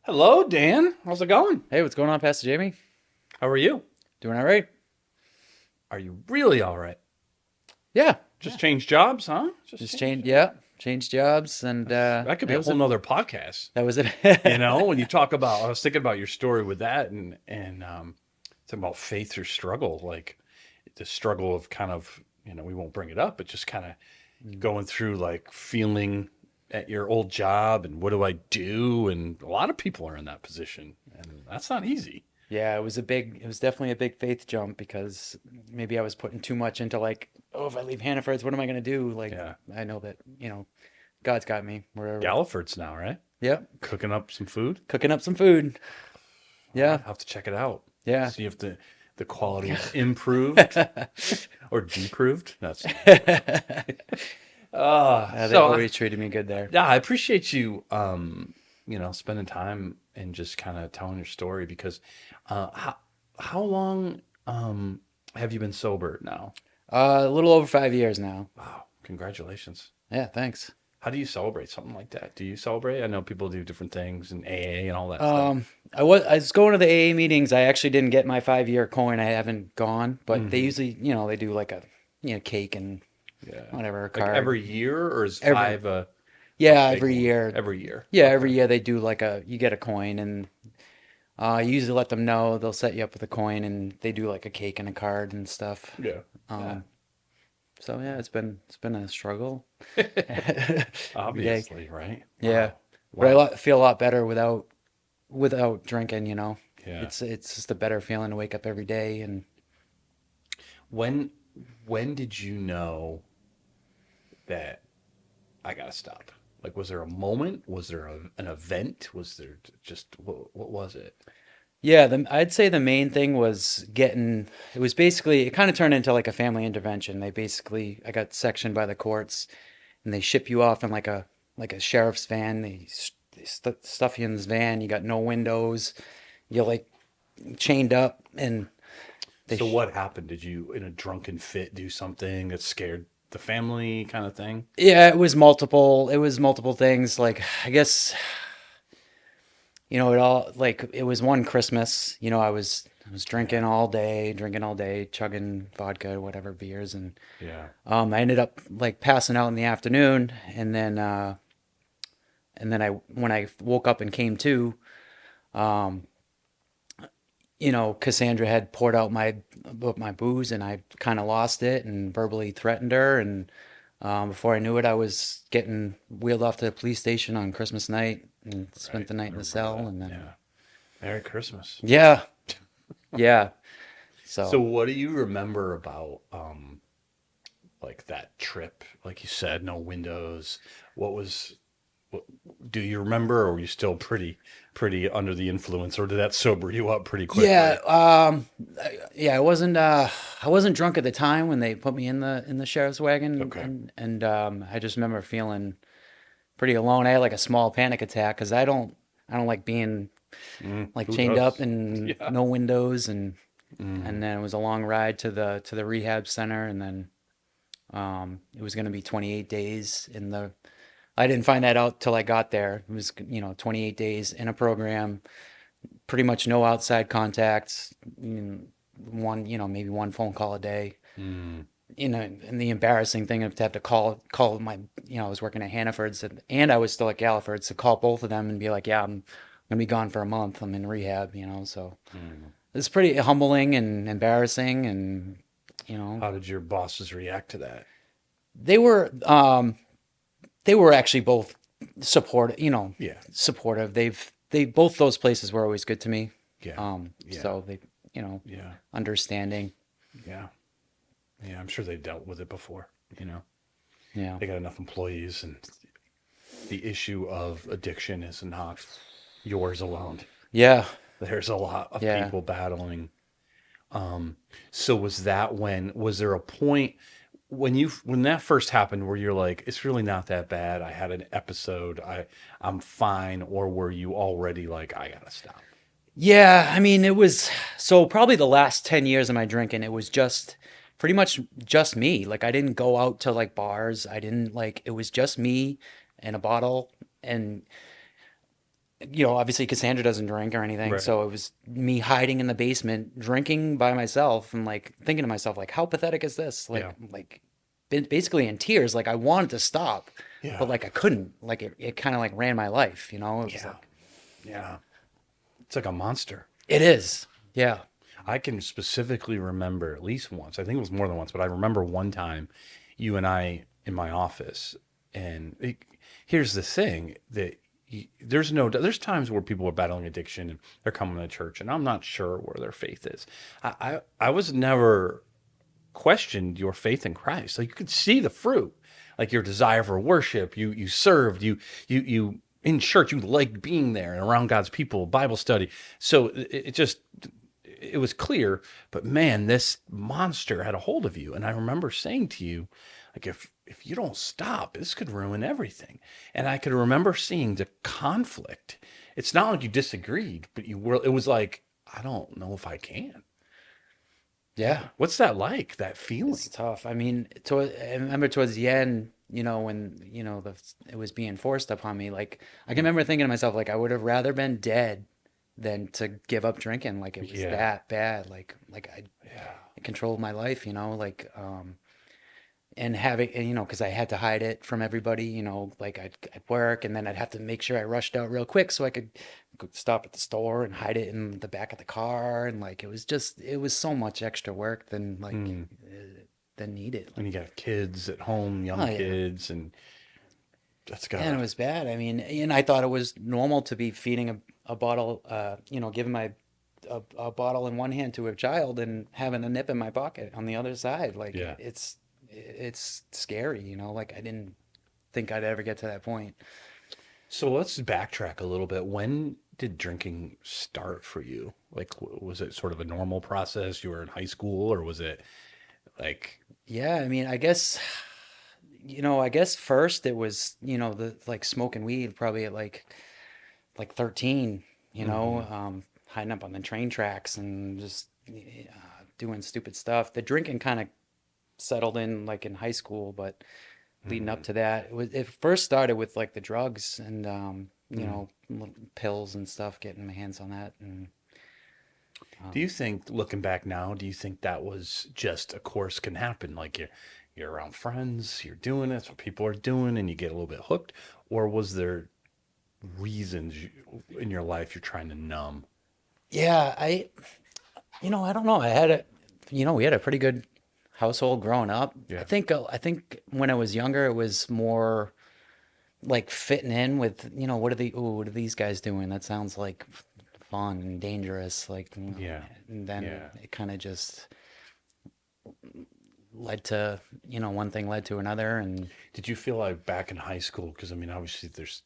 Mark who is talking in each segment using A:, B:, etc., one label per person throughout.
A: Hello, Dan. How's it going?
B: Hey, what's going on, Pastor Jamie?
A: How are you?
B: Doing all right?
A: Are you really all right?
B: Yeah,
A: Just changed jobs, huh? Just
B: just
A: changed
B: changed.
A: jobs.
B: Yeah, changed jobs, and
A: That could be
B: it
A: a
B: was
A: whole
B: a
A: nother podcast.
B: that was it.
A: When you talk about, I was thinking about your story with that, and talking about faith or struggle, like the struggle of kind of, we won't bring it up, but just kind of
B: Mm.
A: going through like feeling at your old job and what do I do? And a lot of people are in that position, and that's not easy.
B: Yeah, it was definitely a big faith jump because maybe I was putting too much into like, oh, if I leave Hannaford's, what am I gonna do? Like,
A: Yeah,
B: I know that God's got me wherever.
A: Galliford's now, right?
B: Yep,
A: Cooking up some food.
B: cooking up some food.
A: All right,
B: Yeah,
A: I'll have to check it out.
B: yeah.
A: See if the quality is improved or deproved. That's
B: They always treated me good there.
A: yeah, I appreciate you spending time and just kind of telling your story because how long have you been sober now?
B: A little over 5 years now.
A: Wow, congratulations.
B: Yeah, thanks.
A: How do you celebrate something like that? Do you celebrate? I know people do different things and AA and all that stuff.
B: I was going to the AA meetings. I actually didn't get my 5 year coin. I haven't gone, but they
A: Hmm.
B: usually, they do like a cake and
A: Yeah.
B: whatever, a
A: Like
B: card.
A: every year or is
B: Every
A: five a
B: Yeah,
A: big
B: every
A: one?
B: year.
A: Every year.
B: Yeah, every
A: Okay.
B: year they do like you get a coin, and you usually let them know. They'll set you up with a coin, and they do like a cake and a card and stuff.
A: Yeah. Yeah.
B: Um, so yeah, it's been a struggle every day.
A: Obviously, right?
B: Yeah,
A: Wow.
B: but
A: Wow.
B: feel a lot better without drinking.
A: Yeah.
B: It's just a better feeling to wake up every day and.
A: When when did you know that I gotta stop? Like, was there a moment? Was there an event? Was there just what was it?
B: Yeah, I'd say the main thing was it was basically, it kind of turned into like a family intervention. I got sectioned by the courts and they ship you off in like a sheriff's van. They stuff you in this van. You got no windows. You're like chained up and they,
A: So what happened? Did you, in a drunken fit, do something that scared the family, kind of thing?
B: yeah, it was multiple things. Like, I guess, it was one Christmas, I was
A: Yeah.
B: drinking all day, chugging vodka, whatever beers, and
A: Yeah.
B: I ended up like passing out in the afternoon, and then when I woke up and came to, um, Cassandra had poured out my booze, and I kind of lost it and verbally threatened her, and before I knew it, I was getting wheeled off to the police station on Christmas night and spent
A: Right.
B: the night
A: I
B: in the
A: remember
B: cell,
A: that.
B: and then
A: Yeah. Merry Christmas.
B: yeah, yeah.
A: So
B: So
A: what do you remember about like that trip? Like you said, no windows. What was what, do you remember, or were you still pretty under the influence, or did that sober you up pretty
B: yeah,
A: quickly?
B: yeah. I wasn't drunk at the time when they put me in the sheriff's wagon,
A: Okay.
B: and I just remember feeling pretty alone. I had like a small panic attack because I don't like being like
A: Who
B: chained up
A: does?
B: and
A: Yeah.
B: no windows, and
A: Mm,
B: then it was a long ride to the rehab center, and then it was going to be 28 days in the. I didn't find that out till I got there. It was 28 days in a program, pretty much no outside contacts, maybe one phone call a day.
A: mm,
B: And the embarrassing thing of to have to call my, I was working at Hannaford's, and I was still at Galliford's, to call both of them and be like, yeah, I'm gonna be gone for a month. I'm in rehab, so
A: mm.
B: it's pretty humbling and embarrassing, and
A: How did your bosses react to that?
B: they were um they were actually both supportive,
A: Yeah.
B: supportive. They both those places were always good to me.
A: Yeah. Yeah.
B: So they, you know,
A: Yeah.
B: understanding.
A: Yeah. Yeah. I'm sure they dealt with it before. You know,
B: Yeah.
A: they got enough employees, and the issue of addiction is not yours alone.
B: Yeah.
A: There's a lot of
B: Yeah.
A: people battling. So was there a point when that first happened where you're like, it's really not that bad. I had an episode. I'm fine. Or were you already like, I gotta stop?
B: Yeah. I mean, it was so probably the last 10 years of my drinking, it was just pretty much just me. Like, I didn't go out to like bars. I didn't like, it was just me and a bottle. And obviously Cassandra doesn't drink or anything,
A: Right.
B: so it was me hiding in the basement, drinking by myself, and like thinking to myself, like, how pathetic is this?
A: Yeah.
B: Like, basically in tears. Like I wanted to stop, but
A: Yeah.
B: like I couldn't. Like it kind of like ran my life. It was
A: Yeah.
B: like
A: Yeah. It's like a monster.
B: it is. Yeah.
A: I can specifically remember at least once. I think it was more than once, but I remember one time you and I in my office. And here's the thing that there's times where people are battling addiction and they're coming to church, and I'm not sure where their faith is. I was never questioned your faith in Christ. Like you could see the fruit, like your desire for worship. You served. You in church. You liked being there and around God's people. Bible study. So it just it was clear. But man, this monster had a hold of you. And I remember saying to you, like if you don't stop, this could ruin everything. And I could remember seeing the conflict. It's not like you disagreed, but you were. It was like I don't know if I can.
B: Yeah.
A: What's that like? That
B: It's
A: feeling?
B: tough. I mean, I remember towards the end, when it was being forced upon me. Like I can remember thinking to myself, like I would have rather been dead than to give up drinking. Like it was
A: Yeah.
B: that bad. Like
A: Yeah.
B: it controlled my life. And having, because I had to hide it from everybody. Like I'd work, and then I'd have to make sure I rushed out real quick so I could go stop at the store and hide it in the back of the car. And like it was so much extra work than
A: Mm.
B: than needed.
A: When
B: Like,
A: you got kids at home, young
B: oh yeah.
A: kids, and that's
B: And it
A: gotta,
B: was bad. I mean, and I thought it was normal to be feeding a bottle, giving a bottle in one hand to a child and having a nip in my pocket on the other side. Like
A: yeah.
B: it's scary, Like I didn't think I'd ever get to that point.
A: So let's backtrack a little bit. When did drinking start for you? Like, was it sort of a normal process? You were in high school, or was it like,
B: Yeah, I mean, I guess first it was, the like smoking weed probably at like 13,
A: hmm
B: hiding up on the train tracks and just doing stupid stuff. The drinking kind of settled in like in high school, but leading up
A: hmm
B: to that, it first started with like the drugs and
A: hmm
B: pills and stuff, getting my hands on that and
A: Do
B: um,
A: you think, looking back now, do you think that was just a course can happen? Like you're around friends, you're doing it, that's what people are doing, and you get a little bit hooked, or was there reasons in your life you're trying to numb?
B: yeah, I don't know. We had a pretty good household growing up.
A: Yeah.
B: I think when I was younger, it was more like fitting in with, what are these guys doing? That sounds like fun and dangerous. Like,
A: Yeah.
B: and then
A: Yeah.
B: it kind of just led to, one thing led to another. And
A: Did you feel like back in high school? Because I mean, obviously, there's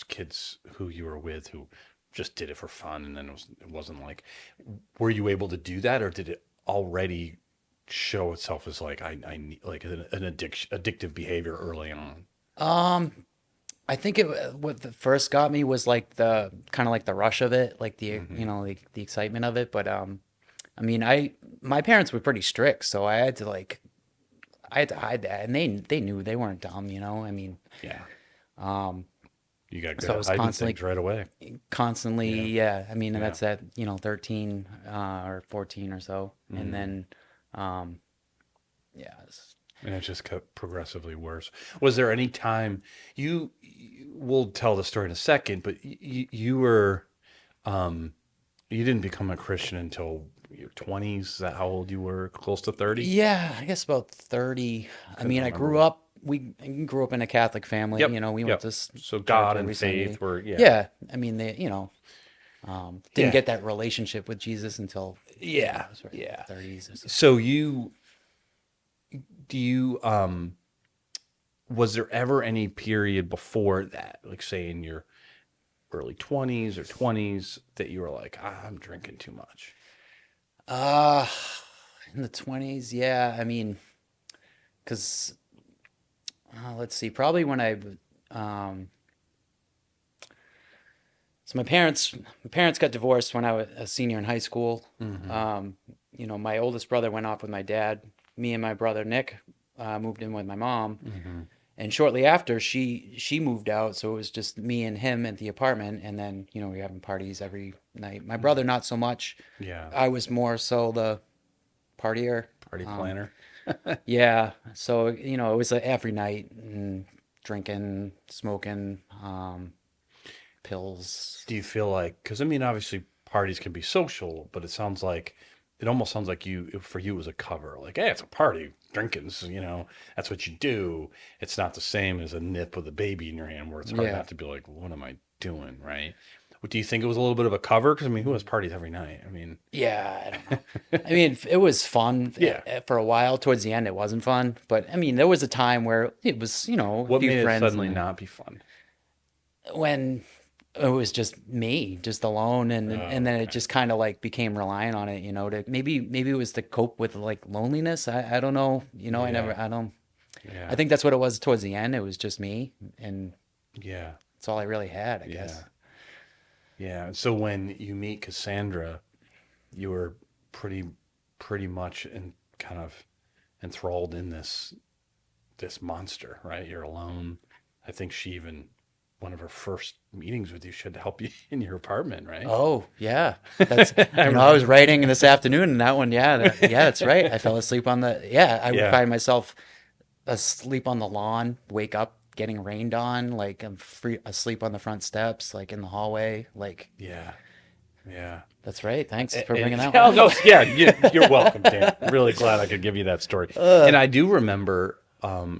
A: kids who you were with who just did it for fun, and then it wasn't like. Were you able to do that, or did it already show itself as like I need like an addictive behavior early on?
B: um, I think what first got me was like the kind of like the rush of it, like
A: hmm
B: the excitement of it. But I mean, my parents were pretty strict, so I had to hide that, and they knew they weren't dumb, I mean,
A: Yeah,
B: um,
A: you got good
B: so I
A: at
B: was
A: hiding things
B: constantly,
A: right away. Yeah,
B: yeah. I mean, and
A: yeah.
B: that's at 13 or 14 or so, and
A: hmm
B: then um, yeah,
A: And it just kept progressively worse. Was there any time we'll tell the story in a second, but you were um you didn't become a Christian until your 20s. Is that how old you were? Close to 30?
B: yeah, I guess about 30. I
A: Couldn't
B: mean,
A: remember what.
B: I grew up in a Catholic family,
A: Yep.
B: we went
A: Yep.
B: to
A: So
B: church
A: God and
B: every
A: faith
B: Sunday.
A: were, yeah.
B: Yeah, I mean, didn't
A: Yeah.
B: get that relationship with Jesus until,
A: Yeah.
B: I was right in
A: Yeah.
B: my 30s or so.
A: So do you was there ever any period before that, like say in your early 20s or 20s, that you were like, I'm drinking too much?
B: Uh, in the 20s, yeah. I mean, because let's see, probably when um, so my parents got divorced when I was a senior in high school.
A: hmm
B: My oldest brother went off with my dad. Me and my brother Nick moved in with my mom,
A: hmm
B: And shortly after, she moved out, so it was just me and him at the apartment. And then, we were having parties every night. My brother, not so much.
A: Yeah.
B: I was more so the partier.
A: Party
B: Um,
A: planner.
B: yeah, so it was every night and drinking, smoking, pills.
A: Do you feel like, because I mean, obviously parties can be social, but it almost sounds like for you, it was a cover. Like, hey, it's a party, drinking, that's what you do. It's not the same as a nip with a baby in your hand where it's hard
B: Yeah,
A: not to be like, what am I doing, right? Do you think it was a little bit of a cover? Because I mean, who has parties every night? I mean,
B: yeah, I don't know. I mean, it was fun
A: yeah.
B: for a while. Towards the end, it wasn't fun, but I mean, there was a time where it was, a
A: What
B: few
A: made it
B: friends,
A: suddenly
B: and
A: not be fun?
B: when it was just me, just alone, and
A: Oh,
B: then it
A: okay.
B: just kind of like became reliant on it, to maybe it was to cope with like loneliness. I don't know,
A: Yeah.
B: I don't. I
A: Yeah.
B: think that's what it was towards the end. It was just me, and
A: Yeah.
B: that's all I really had, I
A: Yeah.
B: guess.
A: Yeah. So when you meet Cassandra, you were pretty pretty much kind of enthralled in this monster, right? You're alone. I think she even one of her first meetings with you should help you in your apartment, right?
B: Oh, yeah. That's,
A: I
B: I was
A: remember.
B: writing this afternoon and that one, yeah, yeah, that's right. I fell asleep I would
A: Yeah.
B: find myself asleep on the lawn, wake up getting rained on, like I'm asleep on the front steps, like in the hallway. Like,
A: Yeah. Yeah.
B: that's right. Thanks for
A: And
B: bringing that
A: oh
B: one
A: no,
B: up.
A: yeah, you're welcome, Dan. Really glad I could give you that story. And I do remember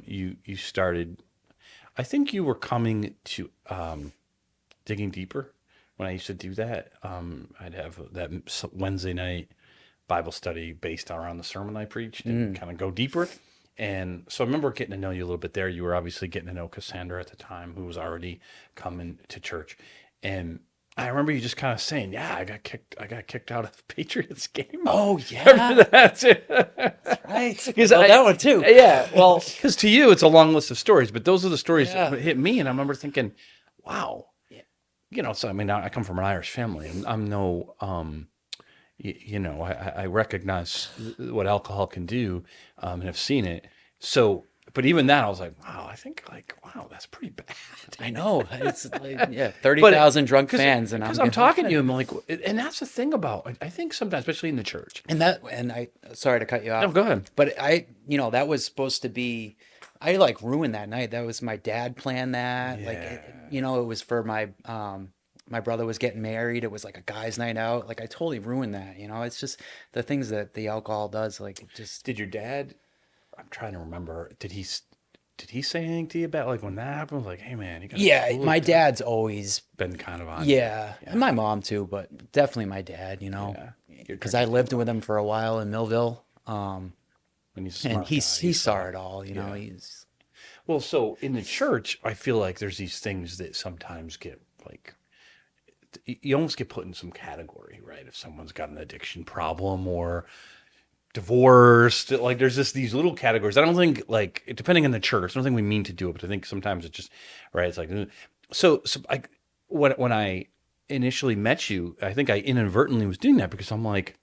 A: you started. I think you were coming to digging deeper when I used to do that. I'd have that Wednesday night Bible study based around the sermon I preached and
B: Mm.
A: kind of go deeper. And so I remember getting to know you a little bit there. You were obviously getting to know Cassandra at the time, who was already coming to church. And I remember you just kind of saying, "Yeah, I got kicked out of the Patriots game."
B: Oh,
A: Remember
B: yeah.
A: that?
B: That's right.
A: Because
B: Oh, that one too.
A: yeah, well, because to you it's a long list of stories, but those are the stories
B: Yeah.
A: that hit me, and I remember thinking, "Wow."
B: Yeah.
A: So I mean, I come from an Irish family, and I'm no, I recognize what alcohol can do, and have seen it. So, but even that, I was like, wow, I think like, wow, that's pretty bad.
B: I know. It's like, yeah,
A: But
B: 30,000 drunk
A: because
B: fans and
A: I'm talking to you, I'm like, and that's the thing about, I think sometimes, especially in the church.
B: and sorry to cut you
A: No,
B: off,
A: go ahead.
B: but that was supposed to be, I like ruined that night. That was my dad planned that. Like,
A: Yeah,
B: it was for my brother was getting married. It was like a guy's night out. Like I totally ruined that. It's just the things that the alcohol does. Like it just,
A: did your dad? I'm trying to remember. Did he say anything to you about like when that happened? Like, hey man, you gotta
B: yeah,
A: cool
B: my
A: it down.
B: dad's always,
A: Been kind of on you.
B: yeah, and
A: Yeah,
B: my mom too, but definitely my dad,
A: yeah. You're
B: because I
A: drinking too
B: lived with him for a while in Millville.
A: and he's a
B: And
A: smart guy.
B: he
A: He
B: saw
A: saw it.
B: it all,
A: Yeah.
B: he's,
A: Well, so in the church, I feel like there's these things that sometimes get like you almost get put in some category, right? If someone's got an addiction problem or divorced, like there's just these little categories. I don't think like depending on the church, I don't think we mean to do it, but I think sometimes it's just right. It's like so I when I initially met you, I think I inadvertently was doing that because I'm like,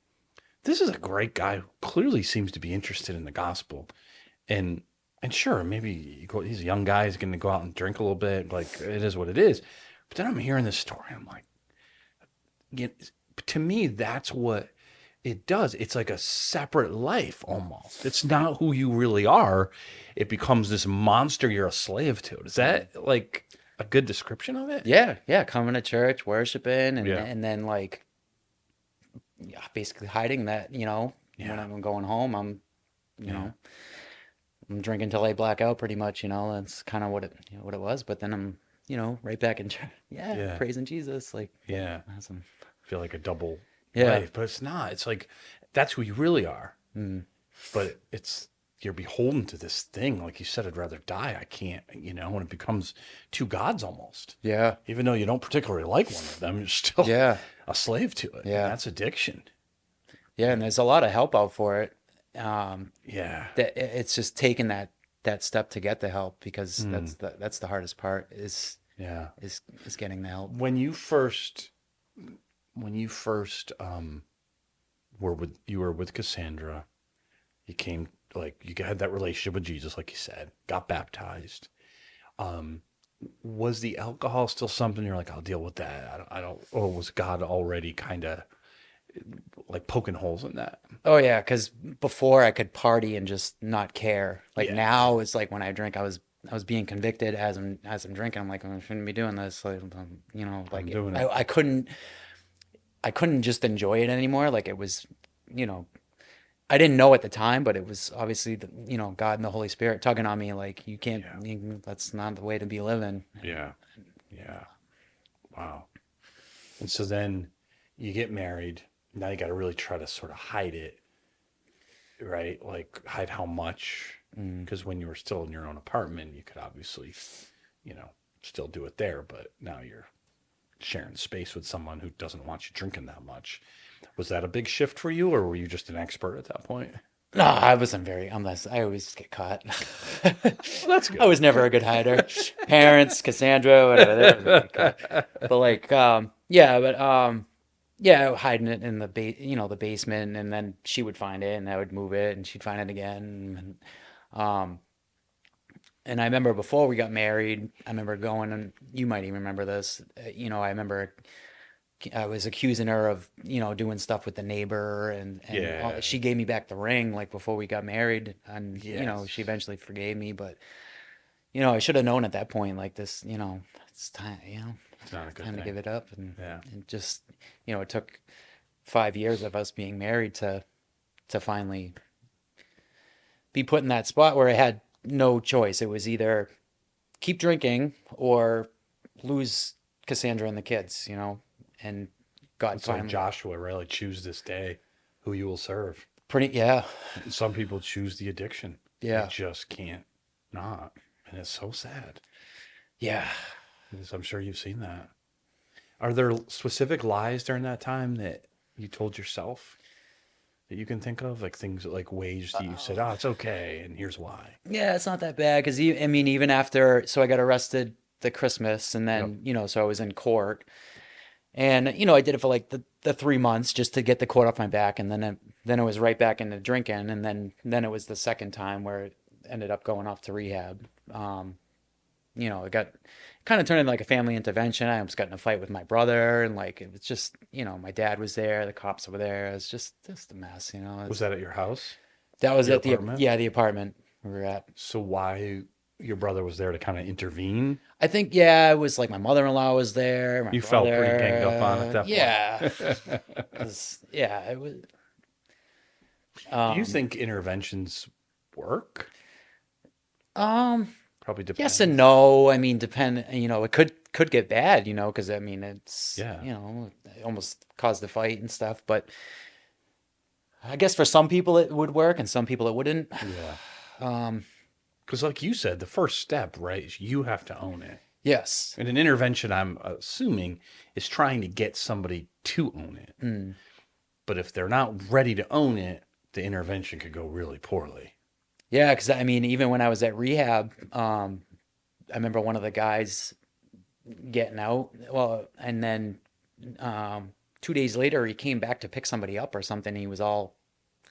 A: this is a great guy who clearly seems to be interested in the gospel, and and sure, maybe he's a young guy, he's going to go out and drink a little bit, like it is what it is. But then I'm hearing this story, I'm like, to me, that's what it does. It's like a separate life almost. It's not who you really are. It becomes this monster you're a slave to. Is that like a good description of it?
B: yeah, yeah, coming to church, worshiping, and
A: Yeah.
B: and then like, yeah, basically hiding that, when
A: Yeah.
B: I'm going home, you
A: Yeah.
B: know, I'm drinking till I black out pretty much, that's kind of what it was. But then I'm, right back in church, yeah,
A: Yeah.
B: praising Jesus, like,
A: Yeah.
B: awesome.
A: I feel like a double
B: Yeah.
A: life, but it's not. It's like that's who you really are.
B: Mm.
A: But you're beholden to this thing. Like you said, I'd rather die. I can't, when it becomes two gods almost.
B: Yeah.
A: Even though you don't particularly like one of them, you're still
B: Yeah.
A: a slave to it. And
B: Yeah.
A: that's addiction.
B: Yeah. And there's a lot of help out for it.
A: Yeah.
B: That it's just taking that step to get the help, because
A: Mm.
B: that's the hardest part
A: Yeah.
B: is getting the help.
A: When you first were with Cassandra, you came like you had that relationship with Jesus, like you said, got baptized. Was the alcohol still something you're like, I'll deal with that? I don't, or was God already kind of like poking holes in that?
B: Oh yeah, because before I could party and just not care. Like
A: Yeah,
B: now it's like when I drink, I was being convicted as I'm drinking. I'm like, I shouldn't be doing this. Like,
A: I'm
B: like
A: doing it.
B: I couldn't just enjoy it anymore. Like it was, you know, I didn't know at the time, but it was obviously God and the Holy Spirit tugging on me. Like
A: Yeah,
B: that's not the way to be living.
A: yeah, yeah. Wow. And so then you get married. Now you got to really try to sort of hide it, right? Like hide how much,
B: Mm.
A: because when you were still in your own apartment, you could obviously, you know, still do it there. But now you're sharing space with someone who doesn't want you drinking that much. Was that a big shift for you, or were you just an expert at that point?
B: No, I wasn't very, unless I always get caught.
A: Well, that's
B: I
A: good.
B: was never a good hider. Parents, Cassandra, whatever, they always get caught. But like, yeah, hiding it in the basement, and then she would find it, and I would move it, and she'd find it again. Um, and I remember before we got married, I remember going, and you might even remember this. I remember I was accusing her of, doing stuff with the neighbor, and
A: Yeah.
B: she gave me back the ring like before we got married, and she
A: Yes.
B: eventually forgave me, but I should have known at that point, like this, it's time,
A: It's not a good
B: time to
A: thing.
B: give it up, and
A: Yeah.
B: just, it took 5 years of us being married to finally be put in that spot where I had no choice. It was either keep drinking or lose Cassandra and the kids, and God
A: It's like
B: finally,
A: Joshua, really choose this day who you will serve.
B: pretty, yeah,
A: Some people choose the addiction. They
B: yeah,
A: just can't not. And it's so sad.
B: yeah.
A: Because I'm sure you've seen that. Are there specific lies during that time that you told yourself that you can think of? Like things like ways that you said, oh, it's okay. And here's why.
B: Yeah, it's not that bad because I mean, even after, so I got arrested the Christmas, and
A: Yep.
B: then so I was in court, and I did it for like the 3 months just to get the court off my back, and then it was right back into drinking, and then it was the second time where it ended up going off to rehab. It got kind of turned into like a family intervention. I almost got in a fight with my brother, and like it was just, my dad was there, the cops were there. It was just a mess.
A: Was that at your house,
B: That was
A: your
B: at the,
A: apartment?
B: yeah, the apartment we were at.
A: So why your brother was there to kind of intervene?
B: I think, yeah, it was like my mother-in-law was there, my
A: You felt pretty ganged up on at
B: brother.
A: that point.
B: Yeah. 'Cause, yeah, it was.
A: Do you
B: Um,
A: think interventions work?
B: um,
A: Probably
B: yes and
A: depends.
B: no. I mean, it could get bad, because I mean, it's,
A: Yeah.
B: it almost caused a fight and stuff. But I guess for some people it would work, and some people it wouldn't.
A: Yeah.
B: Um,
A: Because, like you said, the first step, right, is you have to own it.
B: yes.
A: And an intervention, I'm assuming, is trying to get somebody to own it.
B: Mm.
A: But if they're not ready to own it, the intervention could go really poorly.
B: Yeah, because I mean, even when I was at rehab, I remember one of the guys getting out. Well, and then 2 days later, he came back to pick somebody up or something. He was all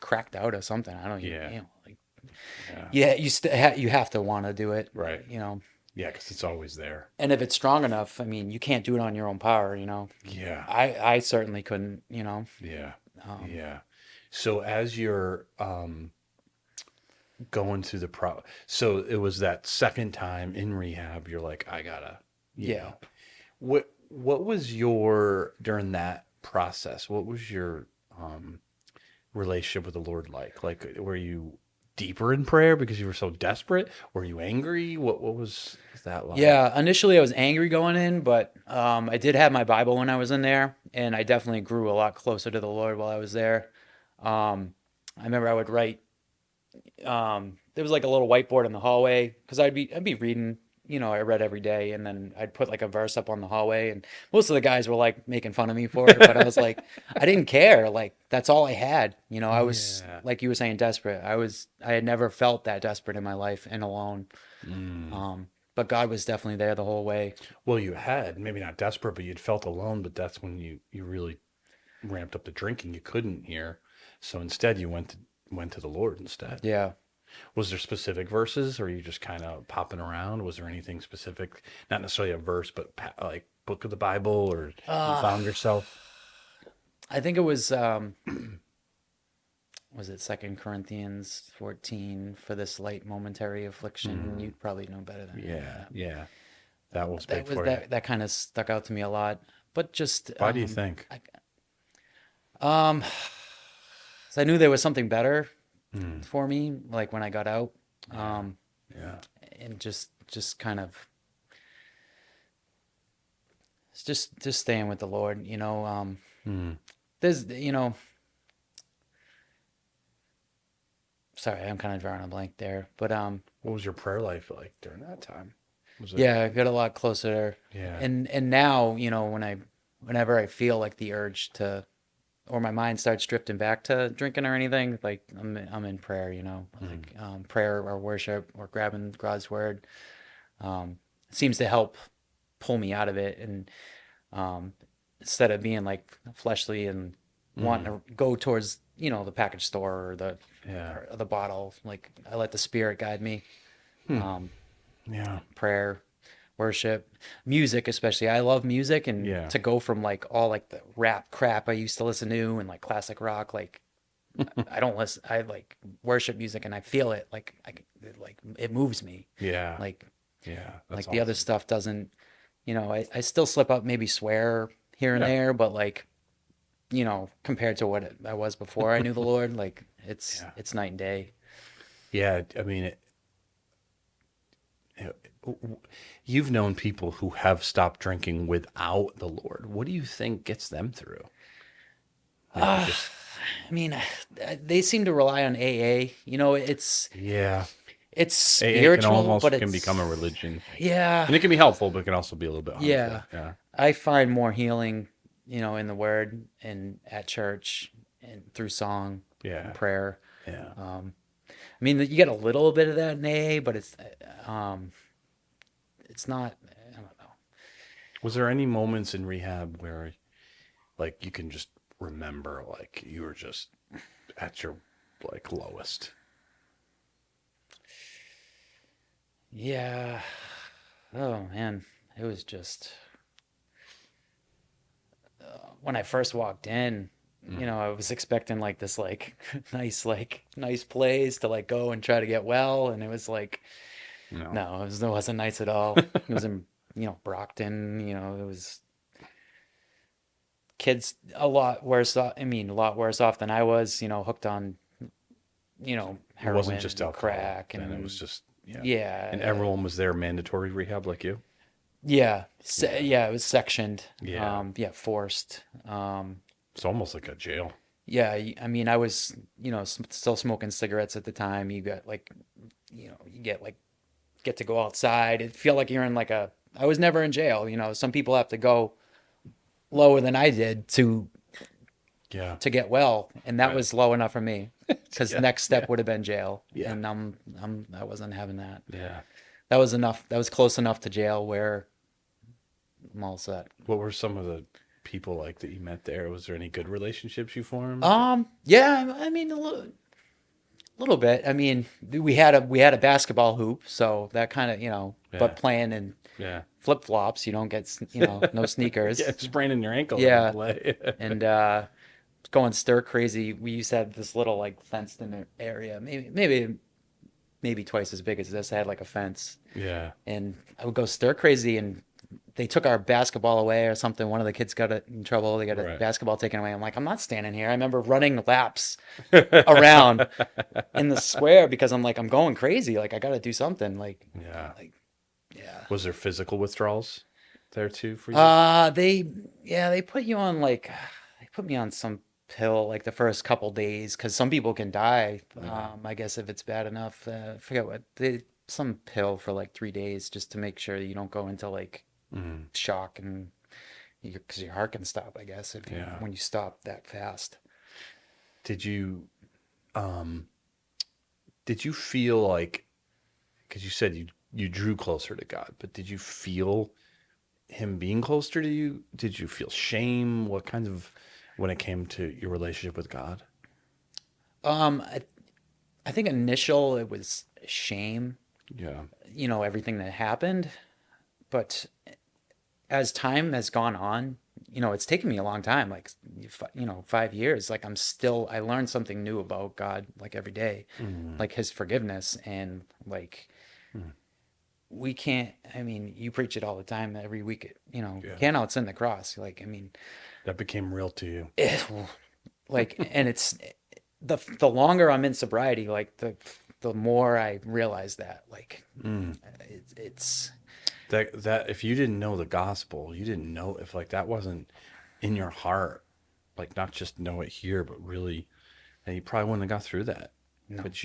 B: cracked out or something. I don't even,
A: Yeah.
B: like,
A: Yeah.
B: yeah, you have to want to do it,
A: Right.
B: you know.
A: Yeah, because it's always there.
B: And if it's strong enough, I mean, you can't do it on your own power,
A: Yeah.
B: I certainly couldn't,
A: Yeah.
B: Um,
A: Yeah. So as you're going through so it was that second time in rehab, you're like, I gotta,
B: yeah.
A: what was your during that process? What was your relationship with the Lord like? Like, were you deeper in prayer because you were so desperate? Were you angry? What was that like?
B: Yeah, initially I was angry going in, but I did have my Bible when I was in there, and I definitely grew a lot closer to the Lord while I was there. I remember I would write. There was like a little whiteboard in the hallway because I'd be reading. I read every day, and then I'd put like a verse up on the hallway, and most of the guys were like making fun of me for it, but I was like, I didn't care. Like that's all I had. I was
A: Yeah.
B: like you were saying, desperate. I had never felt that desperate in my life and alone.
A: Mm.
B: But God was definitely there the whole way.
A: Well, you had maybe not desperate, but you'd felt alone. But that's when you really ramped up the drinking. You couldn't hear, so instead you went to the Lord instead.
B: Yeah.
A: Was there specific verses, or are you just kind of popping around? Was there anything specific, not necessarily a verse, but like book of the Bible, or you
B: Uh,
A: found yourself?
B: I think it was it Second Corinthians 14 for this light momentary affliction.
A: Mm,
B: You'd probably know better than me.
A: yeah, yeah, that was big
B: That was
A: for you.
B: that kind of stuck out to me a lot. But just
A: Why do you think?
B: um, 'cause I knew there was something better
A: Mm,
B: for me, like when I got out,
A: yeah,
B: um,
A: yeah,
B: and just kind of just staying with the Lord.
A: mm.
B: There's sorry, I'm kind of drawing a blank there, but
A: What was your prayer life like during that time? Was it?
B: yeah, I got a lot closer,
A: Yeah.
B: and now whenever I feel like the urge to, or my mind starts drifting back to drinking or anything, like I'm in prayer,
A: Mm,
B: like prayer or worship or grabbing God's word, seems to help pull me out of it, and um, instead of being like fleshly and wanting
A: mm,
B: to go towards the package store or the
A: yeah.
B: bottle, like I let the Spirit guide me.
A: Hmm.
B: Um,
A: Yeah.
B: prayer, worship, music especially. I love music, and
A: Yeah.
B: to go from like all like the rap crap I used to listen to and like classic rock, like I don't listen. I like worship music and I feel it. Like it moves me.
A: Yeah.
B: Like
A: Yeah. That's
B: like the other
A: awesome.
B: stuff doesn't. I still slip up, maybe swear here and
A: Yeah.
B: there, but like compared to what I was before I knew the Lord, like it's
A: Yeah.
B: it's night and day.
A: Yeah. I mean, you've known people who have stopped drinking without the Lord. What do you think gets them through? Like,
B: Uh,
A: just,
B: I mean, they seem to rely on AA.
A: yeah.
B: It's
A: AA can
B: spiritual, but
A: almost can become a
B: it's
A: religion,
B: yeah,
A: and it can be helpful, but it can also be a little bit
B: yeah.
A: harmful. Yeah.
B: I find more healing, in the Word and at church and through song and
A: Yeah.
B: prayer.
A: Yeah.
B: Um, I mean, you get a little bit of that in AA, but um, it's not. I don't know.
A: Was there any moments in rehab where, like, you can just remember, like, you were just at your, like, lowest?
B: Yeah. Oh man, it was just when I first walked in.
A: Mm.
B: I was expecting like this nice place to like go and try to get well, and it was like
A: No.
B: no, it wasn't nice at all. It was in Brockton. It was kids a lot worse off. I mean, a lot worse off than I was. Hooked on
A: It wasn't
B: heroin
A: just
B: and
A: alcohol.
B: crack
A: Then it was
B: and
A: just, yeah. And
B: yeah,
A: everyone was there mandatory rehab like you?
B: yeah,
A: Yeah.
B: yeah. It was sectioned.
A: Yeah.
B: Yeah, forced.
A: It's almost like a jail.
B: Yeah, I mean, I was still smoking cigarettes at the time. You got like you get to go outside. It feel like you're in like a. I was never in jail. Some people have to go lower than I did
A: Yeah.
B: to get well, and that
A: Right.
B: was low enough for me. Because
A: Yeah.
B: next
A: Yeah.
B: step would have been jail,
A: Yeah.
B: and I wasn't having that.
A: Yeah.
B: That was enough. That was close enough to jail where I'm all set.
A: What were some of the people like that you met there? Was there any good relationships you formed?
B: Yeah, I mean a little bit. I mean, we had a basketball hoop, so that kind of
A: Yeah.
B: but playing in
A: Yeah.
B: flip flops, you don't get no
A: Yeah.
B: sneakers.
A: Spraining your ankle every
B: Yeah,
A: play.
B: and going stir crazy. We used to have this little like fenced in area, maybe twice as big as this. I had like a fence,
A: Yeah.
B: and I would go stir crazy, and they took our basketball away or something. One of the kids got in trouble. They got a
A: Right.
B: basketball taken away. I'm like, I'm not standing here. I remember running laps around in the square because I'm like, I'm going crazy. Like, I got to do something.
A: Yeah.
B: Like, yeah.
A: Was there physical withdrawals there too for you?
B: They put you on like, they put me on some pill like the first couple days because some people can die.
A: Yeah.
B: I guess if it's bad enough, I forget some pill for like 3 days just to make sure you don't go into like
A: Mm.
B: shock and because your heart can stop, I guess,
A: Yeah.
B: when you stop that fast.
A: Did you um did you feel like, because you said you drew closer to God, but did you feel him being closer to you? Did you feel shame? What kind of, when it came to your relationship with God?
B: Um, I, I think initial it was shame,
A: Yeah.
B: everything that happened. But as time has gone on, it's taken me a long time, like, 5 years. Like I learned something new about God, like every day,
A: Mm,
B: like his forgiveness. And like,
A: mm,
B: we can't, I mean, you preach it all the time every week,
A: yeah.
B: can't outsend the cross. Like, I mean,
A: That became real to you.
B: like, and it's the longer I'm in sobriety, like the more I realize that, like,
A: Mm.
B: it's
A: That if you didn't know the gospel, you didn't know if like that wasn't in your heart, like not just know it here, but really, and you probably wouldn't have got through that.
B: no,
A: But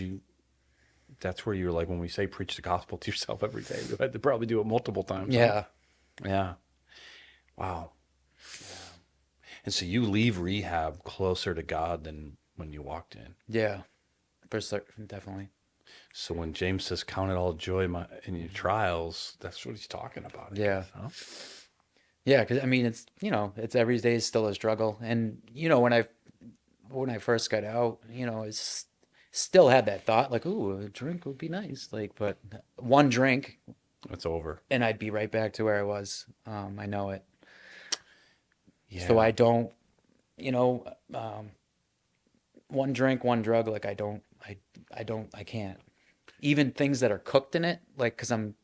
A: that's where you're like, when we say preach the gospel to yourself every day, you had to probably do it multiple times, huh?
B: yeah,
A: Yeah. Wow. And so you leave rehab closer to God than when you walked in.
B: yeah, for certain, definitely.
A: So when James says, "Count it all joy in your trials," that's what he's talking about, I
B: Yeah.
A: guess, huh?
B: Yeah, because I mean, it's every day is still a struggle. And when I first got out, it's still had that thought, like, ooh, a drink would be nice. Like, but one drink
A: It's over.
B: and I'd be right back to where I was. I know it. So
A: Yeah.
B: I don't, you know, um, one drink, one drug, like I can't. Even things that are cooked in it, like, because I'm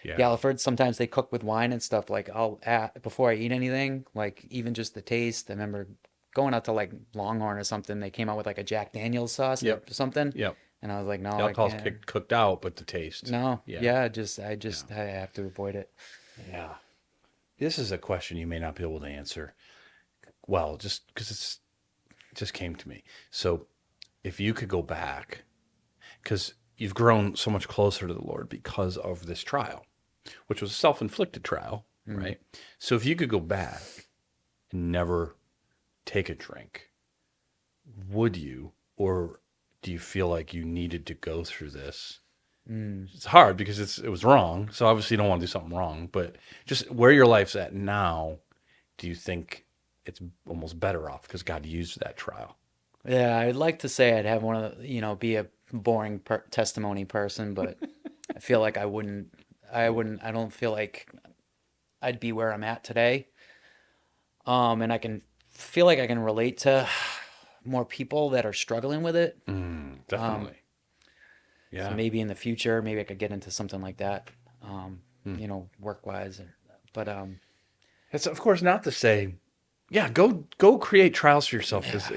A: Yeah.
B: Galliford, sometimes they cook with wine and stuff. Like, I'll add, before I eat anything, like even just the taste. I remember going out to like Longhorn or something. They came out with like a Jack Daniel's sauce or
A: Yep.
B: something,
A: Yep.
B: and I was like,
A: The
B: no, I
A: alcohol's
B: can't.
A: cooked out, but the taste.
B: No,
A: Yeah.
B: yeah,
A: Yeah.
B: I have to avoid it.
A: Yeah. This is a question you may not be able to answer. Well, just because it just came to me. So if you could go back, because you've grown so much closer to the Lord because of this trial, which was a self-inflicted trial,
B: Mm.
A: right? So if you could go back and never take a drink, would you, or do you feel like you needed to go through this?
B: Mm.
A: It's hard because it was wrong. So obviously you don't want to do something wrong, but just where your life's at now, do you think it's almost better off because God used that trial?
B: Yeah, I'd like to say I'd have one of the, be a boring testimony person, but I feel like I wouldn't. I don't feel like I'd be where I'm at today. And I can feel like I can relate to more people that are struggling with it. Um,
A: Definitely.
B: so
A: Yeah.
B: maybe in the future, maybe I could get into something like that,
A: Hmm.
B: work wise. But
A: It's of course not to say, yeah, go create trials for yourself because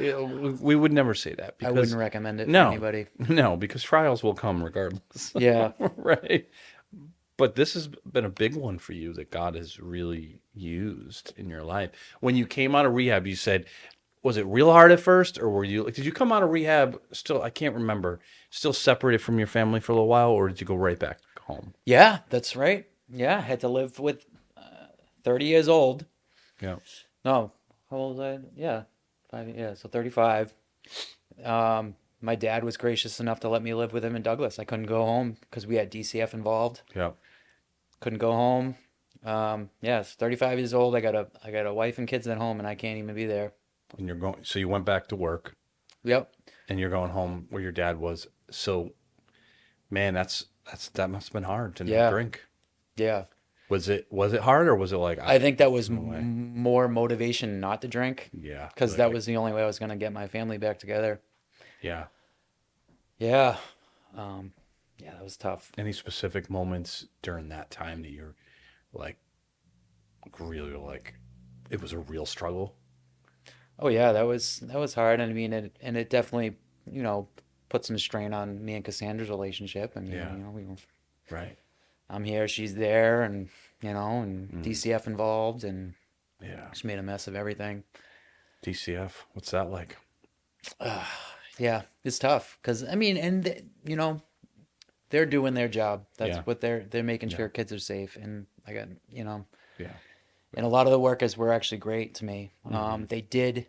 A: we would never say that
B: I wouldn't
A: because
B: recommend it for
A: no,
B: anybody.
A: no, because trials will come regardless,
B: Yeah.
A: right? But this has been a big one for you that God has really used in your life. When you came out of rehab, you said, was it real hard at first, or were you like, did you come out of rehab still? I can't remember, still separated from your family for a little while, or did you go right back home?
B: Yeah, that's right. Yeah, I had to live with 30 years old.
A: Yeah.
B: No, how old was I? Yeah, yeah, so 35. My dad was gracious enough to let me live with him in Douglas. I couldn't go home because we had DCF involved.
A: Yeah.
B: Couldn't go home. Yeah, it's 35 years old. I got a wife and kids at home, and I can't even be there.
A: And so you went back to work
B: Yep.
A: and you're going home where your dad was. So, man, that must have been hard to not
B: Yeah.
A: drink.
B: Yeah.
A: Was it hard or was it like,
B: I think that was
A: no way?
B: more motivation not to drink
A: Yeah.
B: because that was the only way I was going to get my family back together.
A: Yeah.
B: Yeah. Um, yeah, that was tough.
A: Any specific moments during that time that you're like, really like, it was a real struggle?
B: Oh yeah, that was hard. I mean, it definitely, you know, put some strain on me and Cassandra's relationship. I mean,
A: Yeah. Right.
B: I'm here, she's there, and and
A: Mm.
B: DCF involved, and
A: Yeah.
B: just made a mess of everything.
A: DCF, what's that like?
B: Yeah, it's tough because I mean, and they're doing their job. That's
A: Yeah.
B: what they're making
A: Yeah.
B: sure kids are safe, and I got
A: Yeah.
B: and a lot of the workers were actually great to me.
A: Hmm.
B: They did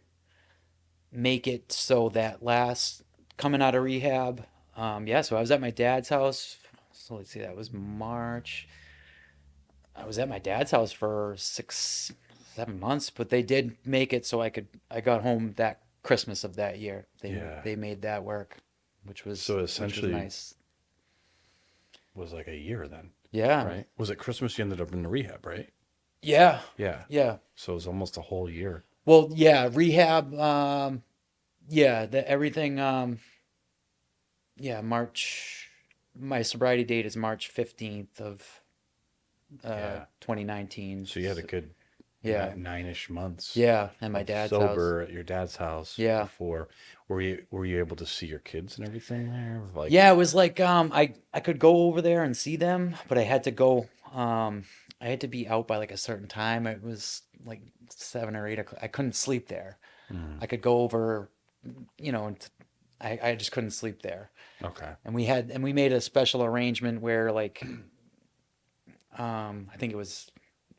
B: make it so that last coming out of rehab, yeah. So I was at my dad's house. So let's see, that was March. I was at my dad's house for 6, 7 months, but they did make it so I got home that Christmas of that year. They
A: Yeah.
B: they made that work.
A: So
B: which was
A: essentially
B: nice.
A: was like a year then,
B: Yeah.
A: right? Was it Christmas you ended up in the rehab, right?
B: Yeah.
A: Yeah.
B: Yeah.
A: So it was almost a whole year.
B: Well, yeah, rehab, yeah, the everything, yeah, my sobriety date is March 15th of
A: Yeah.
B: 2019.
A: So you had a good
B: Yeah.
A: nine-ish months
B: Yeah, at my
A: of
B: dad's house.
A: sober at your dad's house
B: Yeah.
A: before. Were you able to see your kids and everything there? Like,
B: Yeah, it was like I could go over there and see them, but I had to go I had to be out by like a certain time. It was like 7 or 8 o'clock. I couldn't sleep there.
A: mm,
B: I could go over, and I just couldn't sleep there.
A: okay.
B: And we made a special arrangement where like I think it was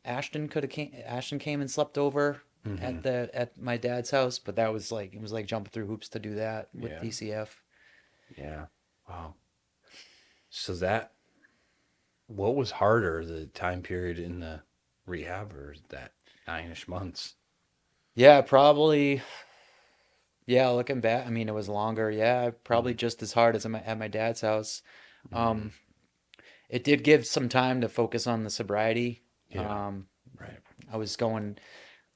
B: Ashton came and slept over
A: Hmm.
B: at my dad's house, but that was like it was like jumping through hoops to do that with
A: Yeah.
B: DCF.
A: Yeah. Wow. So that, what was harder, the time period in the rehab or that nine-ish months?
B: Yeah, probably. Yeah, looking back, I mean, it was longer. Yeah, probably
A: Mm,
B: just as hard as at my dad's house.
A: mm,
B: Um, it did give some time to focus on the sobriety.
A: yeah.
B: Um,
A: Right.
B: I was going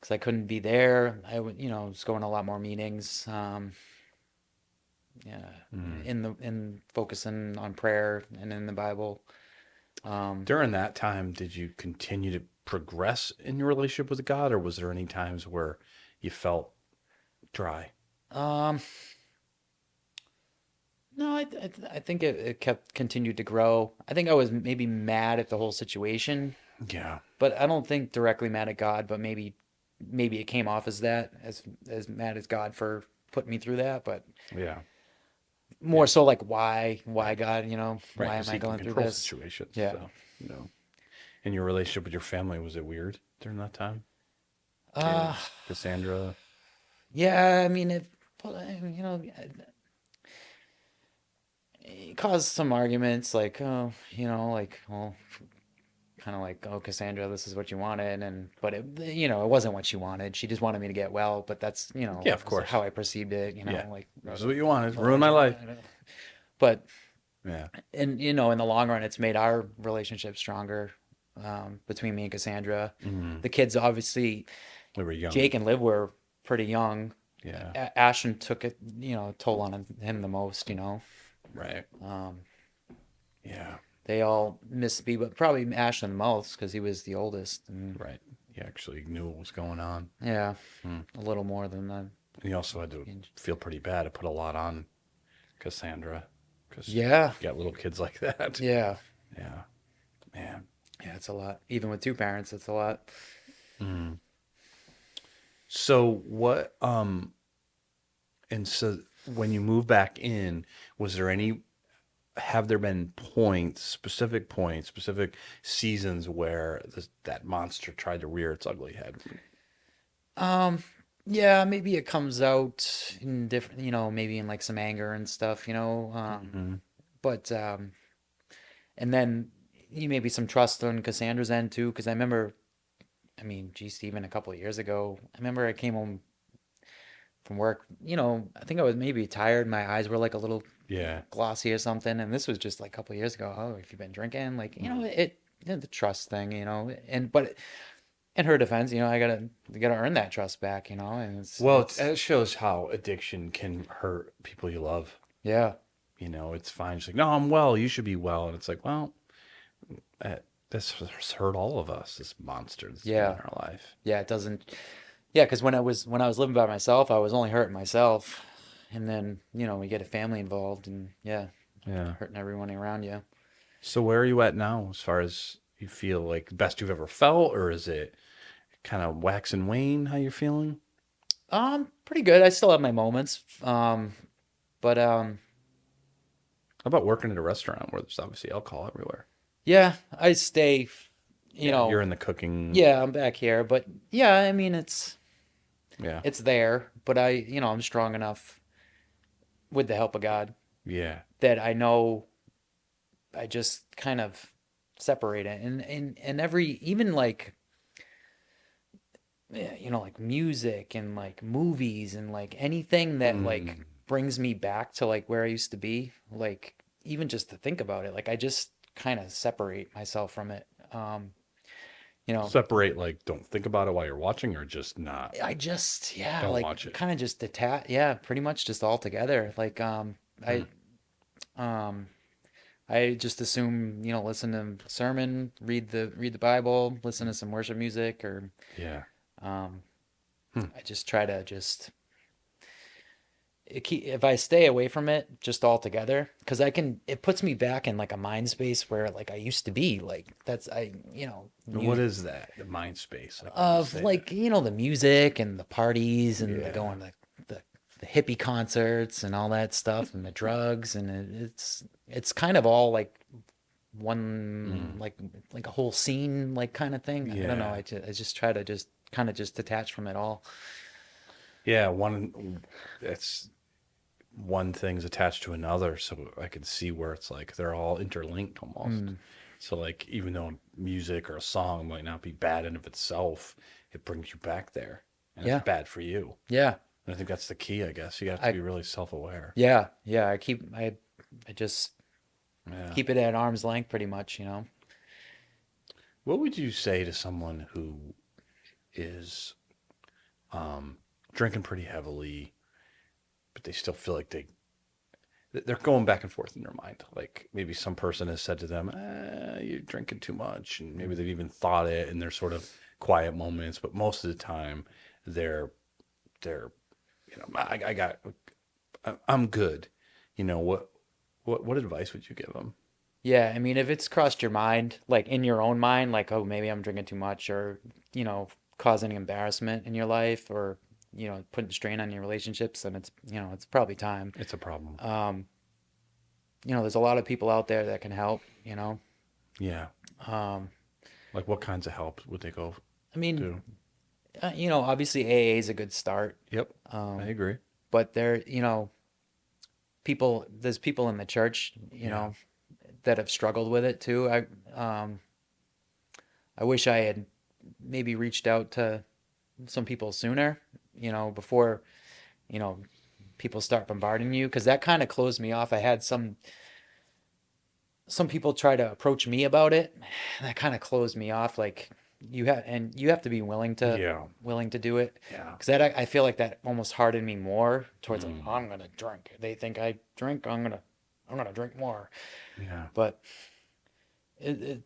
B: because I couldn't be there. Was going to a lot more meetings. Yeah,
A: Mm.
B: in focusing on prayer and in the Bible. Um,
A: During that time, did you continue to progress in your relationship with God, or was there any times where you felt dry?
B: um, no, I think it kept continued to grow. I think I was maybe mad at the whole situation,
A: Yeah.
B: but I don't think directly mad at God, but maybe it came off as that, as mad as God for putting me through that, but
A: Yeah.
B: more
A: Yeah.
B: so like why
A: Right.
B: God,
A: Right.
B: why am
A: Because
B: I
A: he can
B: going through
A: control
B: this?
A: situations.
B: Yeah.
A: So, you know, in your relationship with your family, was it weird during that time?
B: Uh,
A: Kids, Cassandra.
B: yeah, I mean it caused some arguments like, oh, like, well, kind of like, oh, Cassandra, this is what you wanted, but it wasn't what she wanted. She just wanted me to get well, but that's,
A: Yeah, of
B: was
A: course.
B: how I perceived it,
A: Yeah.
B: like,
A: This is what you wanted. Ruin my life.
B: but
A: Yeah.
B: and in the long run, it's made our relationship stronger, between me and Cassandra.
A: Mm.
B: The kids, obviously,
A: We were young.
B: Jake and Liv were pretty young.
A: Yeah.
B: Ashton took it, toll on him the most.
A: Right.
B: Um,
A: Yeah.
B: they all missed me, but probably Ashton the most because he was the oldest. And
A: Right. You actually knew what was going on.
B: yeah,
A: Mm.
B: a little more than the.
A: And you also had to feel pretty bad. It put a lot on Cassandra because
B: Yeah,
A: you got little kids like that.
B: yeah,
A: Yeah. Man.
B: yeah. It's a lot. Even with two parents, it's a lot.
A: Mm. So what, and so when you move back in, was there any, have there been points, specific seasons where that monster tried to rear its ugly head?
B: Um, yeah, maybe it comes out in different, maybe in like some anger and stuff,
A: Hmm.
B: but and then maybe some trust on Cassandra's end too, because I mean, gee, Stephen, a couple of years ago, I remember I came home from work, I think I was maybe tired, my eyes were like a little
A: Yeah.
B: glossy or something, and this was just like a couple of years ago. Oh, if you've been drinking, like,
A: Mm.
B: the trust thing, and but in her defense, you gotta earn that trust back, and
A: Well,
B: it's
A: it shows how addiction can hurt people you love.
B: yeah.
A: It's fine. She's like, no, I'm well. You should be well. And it's like, well, this has hurt all of us, this monster that's been in
B: Yeah.
A: our life.
B: Yeah, it doesn't. Yeah, because when I was living by myself, I was only hurting myself, and then we get a family involved, and yeah,
A: Yeah.
B: hurting everyone around you.
A: So where are you at now as far as you feel like the best you've ever felt, or is it kind of wax and wane how you're feeling?
B: Pretty good. I still have my moments, but
A: How about working at a restaurant where there's obviously alcohol everywhere?
B: yeah, I stay. You
A: Yeah, you're
B: know,
A: in the cooking.
B: yeah, I'm back here, but yeah, I mean
A: Yeah.
B: it's there, but I'm strong enough with the help of God
A: Yeah.
B: that I know I just kind of separate it, and every even like yeah, like music and like movies and like anything that like
A: Mm.
B: brings me back to like where I used to be. Like even just to think about it, like I just kind of separate myself from it. You know,
A: Separate, like, don't think about it while you're watching, or just not,
B: I just, yeah,
A: don't
B: like
A: watch it.
B: kind of just detach, yeah, pretty much just all together. Like,
A: Hmm.
B: um, I just assume, listen to sermon, read the Bible, listen to some worship music, or
A: Yeah.
B: um,
A: Hmm.
B: I just try to just if I stay away from it just altogether, because it puts me back in like a mind space where like I used to be. Like that's
A: What is that? The mind space. Like when you
B: of
A: say that.
B: like the music and the parties and the
A: Yeah.
B: going to the hippie concerts and all that stuff and the drugs and it's kind of all like one
A: Mm.
B: like a whole scene like kind of thing. I don't know.
A: Yeah.
B: I just try to just kind of just detach from it all.
A: Yeah. It's one thing's attached to another. So I can see where it's like they're all interlinked almost.
B: Mm.
A: So, like, even though music or a song might not be bad in of itself, it brings you back there, and it's
B: Yeah.
A: bad for you.
B: Yeah.
A: And I think that's the key, I guess. You have to
B: I
A: be really self-aware.
B: Yeah. Yeah. I just
A: Yeah.
B: keep it at arm's length pretty much.
A: What would you say to someone who is um, drinking pretty heavily, but they still feel like they're going back and forth in their mind? Like maybe some person has said to them, "You're drinking too much," and maybe they've even thought it in their sort of quiet moments. But most of the time, they're they're I got I'm good. What advice would you give them?
B: Yeah, I mean, if it's crossed your mind, like in your own mind, like, oh, maybe I'm drinking too much or, causing embarrassment in your life or, putting strain on your relationships, then it's probably time.
A: It's a problem.
B: Um, there's a lot of people out there that can help.
A: Yeah.
B: Um,
A: Like what kinds of help would they go
B: I mean,
A: to?
B: obviously AA is a good start.
A: Yep. I
B: Um,
A: agree.
B: but there's people in the church,
A: Yeah.
B: that have struggled with it too. I wish I had maybe reached out to some people sooner, before, you know, people start bombarding you, because that kind of closed me off. I had some people try to approach me about it. That kind of closed me off. Like you have to be
A: Yeah.
B: willing to do it.
A: Yeah.
B: Because I feel like that almost hardened me more towards like,
A: Mm.
B: I'm gonna drink. They think I drink. I'm gonna drink more.
A: Yeah.
B: But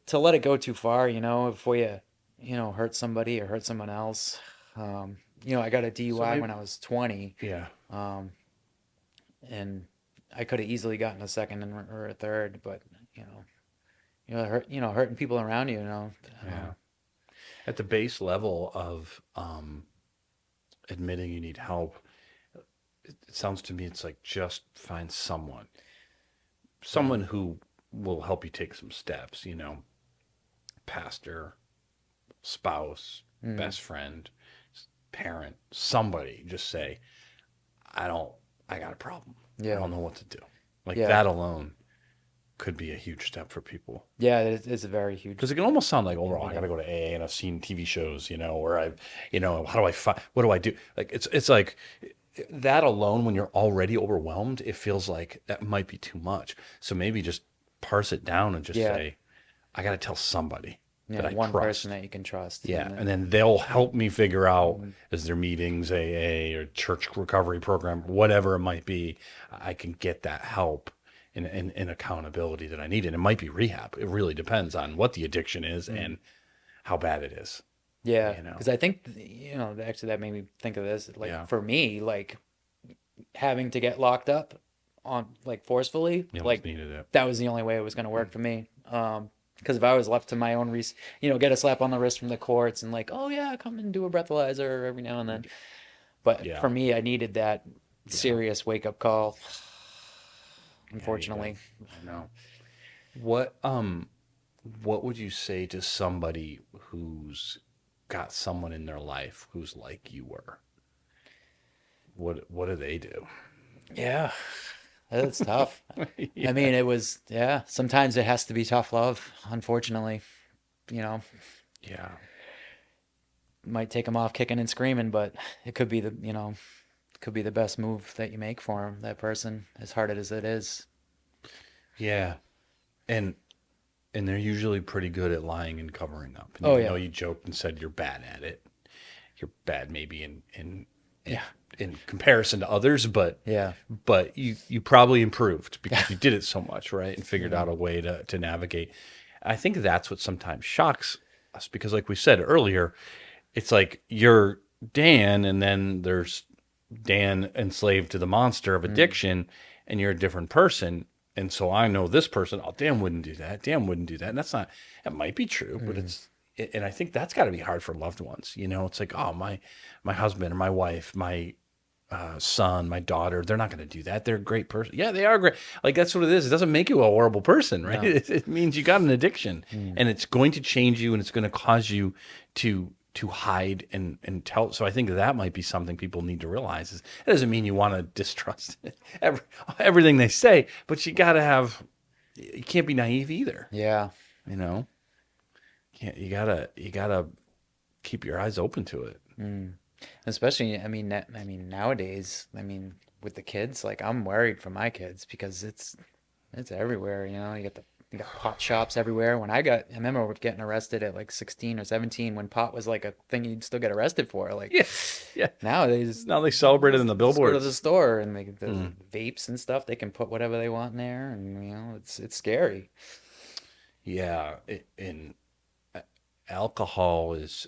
B: to let it go too far, before you hurt somebody or hurt someone else. I got a
A: So
B: DUI
A: maybe,
B: when I was 20,
A: yeah.
B: um, and I could have easily gotten a second or a third, but you know, hurting people around you.
A: Yeah. At the base level of admitting you need help, it sounds to me it's like just find
B: Yeah.
A: someone who will help you take some steps, pastor, spouse,
B: Mm,
A: best friend, parent, somebody just say, I don't, I got a problem. I
B: yeah.
A: don't know what to do. Like
B: Yeah.
A: that alone could be a huge step for people.
B: Yeah. It's a very huge
A: Because it can almost sound like, oh, I got to
B: beginning.
A: go to AA, and I've seen TV shows, or how do I find, what do I do? Like, it's like that alone, when you're already overwhelmed, it feels like that might be too much. So maybe just parse it down and just
B: Yeah.
A: say, I got to tell somebody that
B: Yeah.
A: I
B: One person
A: trust.
B: that you can trust,
A: Yeah.
B: and
A: And then they'll help me figure out,
B: mm,
A: as their meetings, AA or church recovery program, whatever it might be, I can get that help and accountability that I need. And it might be rehab. It really depends on what the addiction is
B: mm.
A: and how bad it is,
B: Yeah.
A: you know?
B: Because I think actually that made me think of this. Like
A: Yeah.
B: for me, like having to get locked up on like forcefully,
A: You almost
B: like
A: needed it.
B: that was the only way it was going to work for me. Because if I was left to my own get a slap on the wrist from the courts and like, oh yeah, come and do a breathalyzer every now and then. But
A: Yeah.
B: for me, I needed that
A: Yeah.
B: serious wake up call.
A: Yeah, you did.
B: Unfortunately,
A: I know. What would you say to somebody who's got someone in their life who's like you were? What do they do?
B: yeah, that's tough. I
A: Yeah.
B: mean, it was yeah. Sometimes it has to be tough love. Unfortunately, you know,
A: Yeah.
B: might take them off kicking and screaming, but it could be the could be the best move that you make for them, that person, as hard as it is.
A: Yeah. And they're usually pretty good at lying and covering up. And
B: Oh
A: even though
B: yeah.
A: you joked and said you're bad at it, you're bad maybe in
B: Yeah.
A: in comparison to others,
B: Yeah.
A: but you probably improved because you did it so much, right? And figured
B: Yeah.
A: out a way to navigate. I think that's what sometimes shocks us because like we said earlier, it's like you're Dan and then there's Dan enslaved to the monster of
B: Mm.
A: addiction and you're a different person. And so I know this person, oh, Dan wouldn't do that. Dan wouldn't do that. And that's not, it might be true, but
B: Mm.
A: and I think that's got to be hard for loved ones. You know, it's like, oh, my husband or my wife, my son, my daughter, they're not going to do that. They're a great person. Yeah, they are great. Like that's what it is. It doesn't make you a horrible person, right?
B: No.
A: It means you got an addiction
B: Mm.
A: and it's going to change you and it's going to cause you to hide and tell. So I think that might be something people need to realize is it doesn't mean you want to distrust everything they say, but you can't be naive either.
B: Yeah.
A: You know, you gotta keep your eyes open to it.
B: Mm. Especially, I mean nowadays, with the kids, like I'm worried for my kids because it's everywhere, you know. You got pot shops everywhere. I remember getting arrested at like 16 or 17 when pot was like a thing you'd still get arrested for. Like
A: Yeah, yeah.
B: nowadays,
A: Now they celebrate it in the
B: just go to the
A: billboards.
B: store and like the
A: Mm.
B: vapes and stuff, they can put whatever they want in there, and it's scary.
A: Yeah, and alcohol is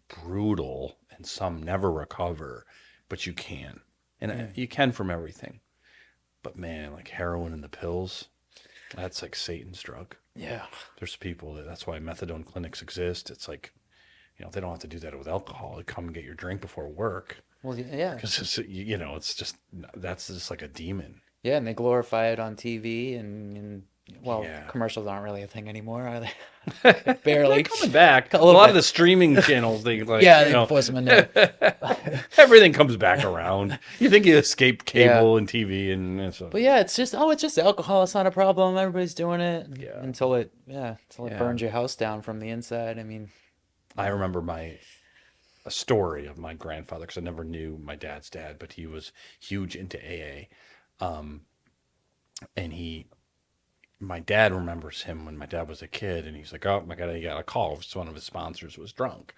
A: brutal, and some never recover, but you can, and
B: Yeah.
A: you can from everything. But man, like heroin and the pills, that's like Satan's drug.
B: Yeah.
A: There's people that's why methadone clinics exist. It's like, they don't have to do that with alcohol. They come and get your drink before work
B: Well, yeah.
A: because it's just that's just like a demon.
B: Yeah, and they glorify it on TV and well,
A: Yeah.
B: commercials aren't really a thing anymore, are they?
A: They're
B: Barely.
A: coming back.
B: A
A: A
B: little
A: lot of
B: bit.
A: the streaming channels, they like,
B: Yeah, they force them in there.
A: everything comes back around. You think you escape
B: Yeah.
A: cable and TV and so.
B: But yeah, it's just alcohol. It's not a problem. Everybody's doing it
A: Yeah.
B: until it
A: Yeah.
B: burns your house down from the inside. I mean,
A: I remember a story of my grandfather because I never knew my dad's dad, but he was huge into AA. And my dad remembers him when my dad was a kid, and he's like, "Oh my God, he got a call. One of his sponsors was drunk,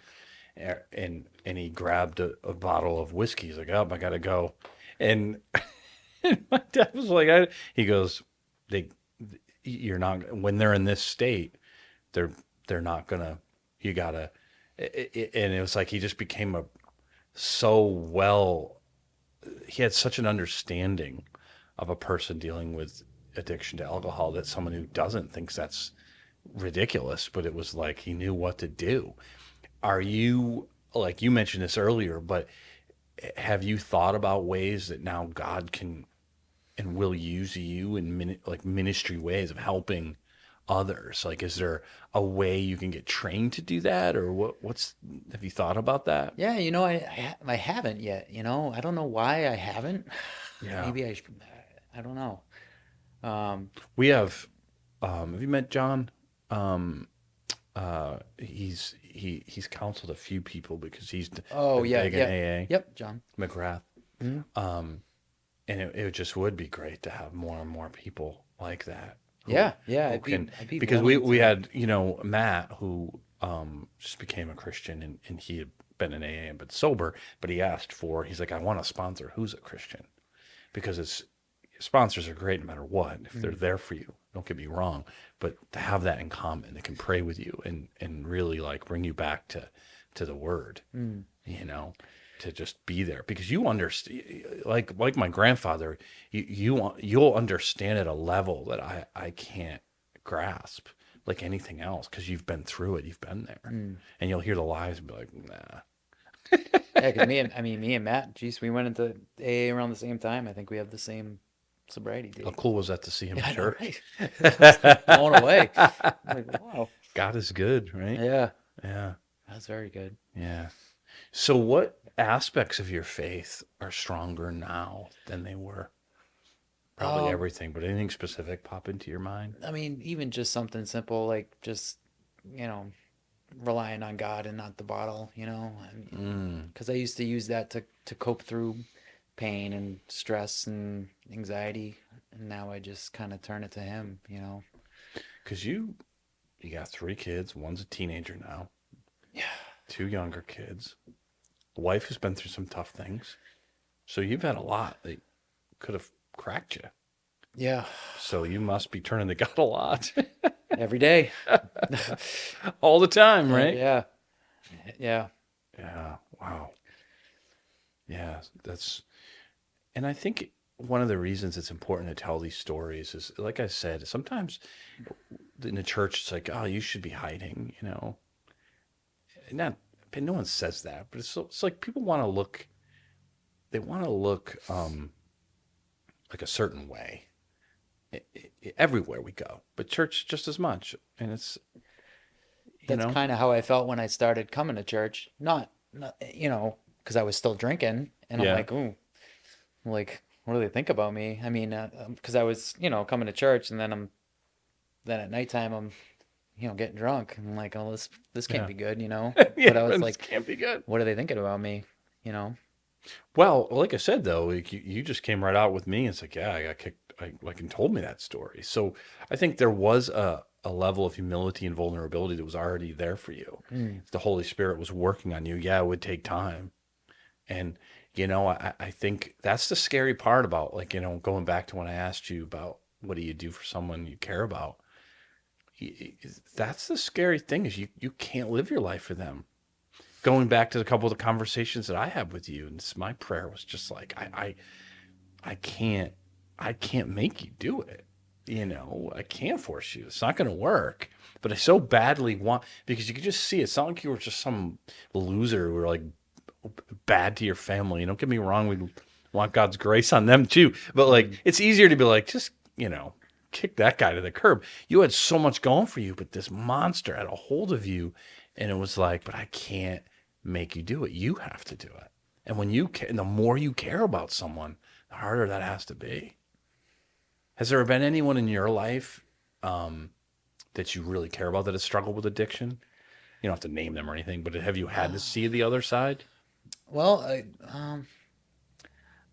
A: and he grabbed a bottle of whiskey. He's like, oh, I gotta go," and, and my dad was like, he goes, "They, you're not when they're in this state, they're not gonna. You gotta." And it was like he just became so well. He had such an understanding of a person dealing with addiction to alcohol that someone who doesn't thinks that's ridiculous, but it was like he knew what to do. Are you, like you mentioned this earlier, but have you thought about ways that now God can and will use you in like ministry ways of helping others? Like, is there a way you can get trained to do that, or have you thought about that?
B: yeah, I haven't yet. I don't know why I haven't.
A: Yeah,
B: Maybe I don't know. Um,
A: we have you met John? He's counseled a few people because he's
B: oh
A: been
B: yeah,
A: big in
B: yeah,
A: AA.
B: yep, John.
A: McGrath.
B: Mhm.
A: And it just would be great to have more and more people like that
B: Yeah, yeah, I'd be
A: because
B: willing
A: we
B: to.
A: had, Matt who just became a Christian and he had been in AA and been sober, but he's like, I want a sponsor who's a Christian because sponsors are great no matter what if they're
B: Mm,
A: there for you. Don't get me wrong, but to have that in common, they can pray with you and really like bring you back to the word,
B: mm,
A: you know, to just be there because you understand, like my grandfather, you'll understand at a level that I can't grasp like anything else because you've been through it, you've been there,
B: mm.
A: and you'll hear the lies and be like, nah.
B: Yeah, because me and Matt, geez, we went into AA around the same time. I think we have the same sobriety
A: How
B: date.
A: cool was that to see him
B: Yeah,
A: in
B: I know,
A: church?
B: right? Blown away. I'm like, wow.
A: God is good, right?
B: Yeah,
A: Yeah,
B: that's very good.
A: yeah. So, what aspects of your faith are stronger now than they were? Probably
B: Um,
A: everything, but anything specific pop into your mind?
B: I mean, even just something simple like just, you know, relying on God and not the bottle,
A: Mm.
B: because I used to use that to cope through pain and stress and anxiety, and now I just kind of turn it to Him.
A: Because you got three kids. One's a teenager now.
B: Yeah.
A: Two younger kids. A wife who's been through some tough things. So you've had a lot that could have cracked you.
B: Yeah.
A: So you must be turning to God a lot.
B: Every day.
A: All the time, right?
B: Yeah. Yeah.
A: Yeah. Wow. Yeah. And I think one of the reasons it's important to tell these stories is, like I said, sometimes in the church, it's like, oh, you should be hiding. Not, no one says that, but it's like people want to look, they want to look like a certain way everywhere we go, but church just as much. And it's, you
B: That's
A: know,
B: kind of how I felt when I started coming to church. Not, because I was still drinking, and I'm
A: yeah,
B: like, ooh, like, what do they think about me? I mean, because I was, coming to church, and then at nighttime I'm getting drunk, and I'm like, oh, this can't
A: yeah,
B: be good.
A: yeah,
B: But I was
A: this
B: like,
A: can't be good.
B: what are they thinking about me? You know?
A: Well, like I said, though, like you just came right out with me. And it's like, yeah, I got kicked, like, and told me that story. So I think there was a level of humility and vulnerability that was already there for you.
B: Mm.
A: If the Holy Spirit was working on you, yeah, it would take time. And, I think that's the scary part about, like, going back to when I asked you about what do you do for someone you care about. That's the scary thing is you can't live your life for them. Going back to a couple of the conversations that I had with you, and my prayer was just like, I can't, I can't make you do it. I can't force you. It's not going to work. But I so badly want, because you could just see it. It's not like you were just some loser who were like bad to your family. Don't get me wrong. We want God's grace on them too. But like,
B: Mm.
A: it's easier to be like, just, kick that guy to the curb. You had so much going for you, but this monster had a hold of you. And it was like, but I can't make you do it. You have to do it. And and the more you care about someone, the harder that has to be. Has there been anyone in your life that you really care about that has struggled with addiction? You don't have to name them or anything, but have you had to see the other side?
B: Well,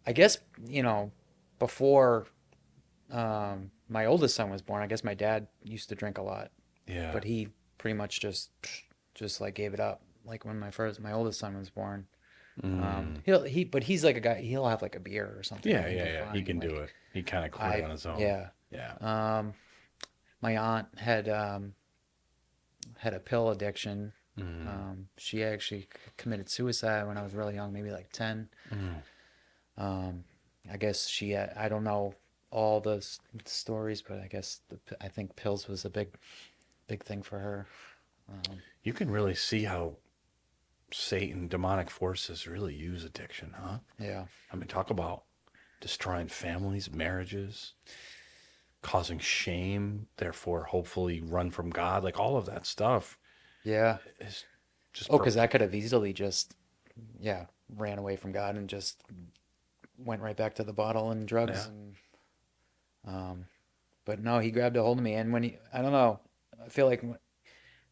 B: I guess, before my oldest son was born, I guess my dad used to drink a lot,
A: Yeah.
B: but he pretty much just like gave it up. Like when my oldest son was born,
A: Mm.
B: but he's like a guy. He'll have like a beer or something,
A: Yeah,
B: and he'll
A: yeah,
B: be
A: yeah. He
B: fine.
A: can do
B: Like
A: it. He kind of quit on his own.
B: yeah.
A: Yeah.
B: My aunt had a pill addiction.
A: Mm.
B: She actually committed suicide when I was really young, maybe like 10.
A: Mm.
B: I guess I don't know all the stories, but I think pills was a big thing for her.
A: You can really see how Satan, demonic forces really use addiction, huh?
B: Yeah.
A: I mean, talk about destroying families, marriages, causing shame, therefore hopefully run from God. Like all of that stuff
B: Yeah.
A: is just
B: Oh, because I could have easily just, yeah, ran away from God and just went right back to the bottle and drugs.
A: yeah.
B: But no, he grabbed a hold of me. And I don't know, I feel like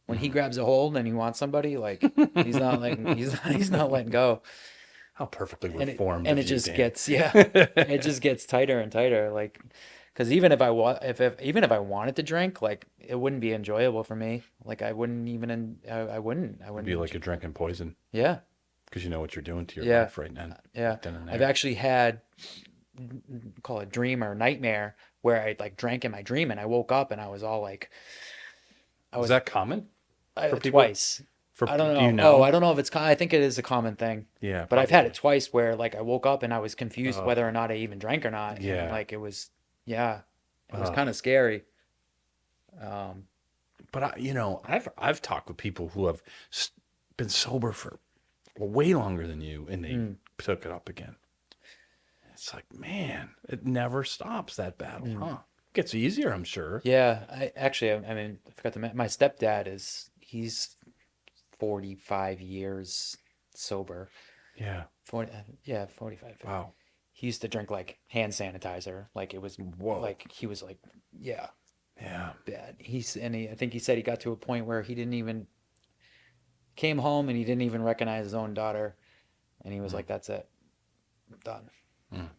B: when he
A: Mm.
B: grabs a hold and he wants somebody, like he's not letting go.
A: How perfectly
B: And
A: reformed
B: and
A: of
B: it
A: you,
B: just
A: Dan.
B: gets, yeah, it just gets tighter and tighter. Like, because even if I wanted to drink, like it wouldn't be enjoyable for me. Like I wouldn't even, I
A: It'd be
B: wouldn't,
A: like you're drinking poison
B: yeah,
A: because you know what you're doing to your
B: yeah,
A: life right now,
B: yeah.
A: right then and
B: I've
A: there.
B: actually had, call it dream or nightmare, where I like drank in my dream and I woke up and I was all like, I
A: Is
B: was
A: that common for people?
B: twice.
A: For
B: I don't
A: do you
B: know. Oh, I
A: know?
B: don't know if I think it is a common thing,
A: Yeah,
B: but I've had it
A: probably.
B: twice where like I woke up and I was confused
A: Oh,
B: whether or not I even drank or not, and
A: yeah.
B: like yeah, it was
A: Oh,
B: kind of scary. Um,
A: but I've talked with people who have been sober for way longer than you, and they
B: mm,
A: took it up again. It's like, man, it never stops that battle,
B: mm.
A: huh? Gets easier, I'm sure.
B: Yeah, I mean, I forgot to mention, my stepdad he's 45 years sober.
A: Yeah.
B: 40, yeah, 45.
A: Wow.
B: He used to drink like hand sanitizer, like it was
A: Whoa.
B: like he was like, yeah,
A: Yeah.
B: bad. I think he said he got to a point where he didn't even Came home and he didn't even recognize his own daughter, and he was
A: Mm.
B: like, "That's it, I'm done."
A: Mm.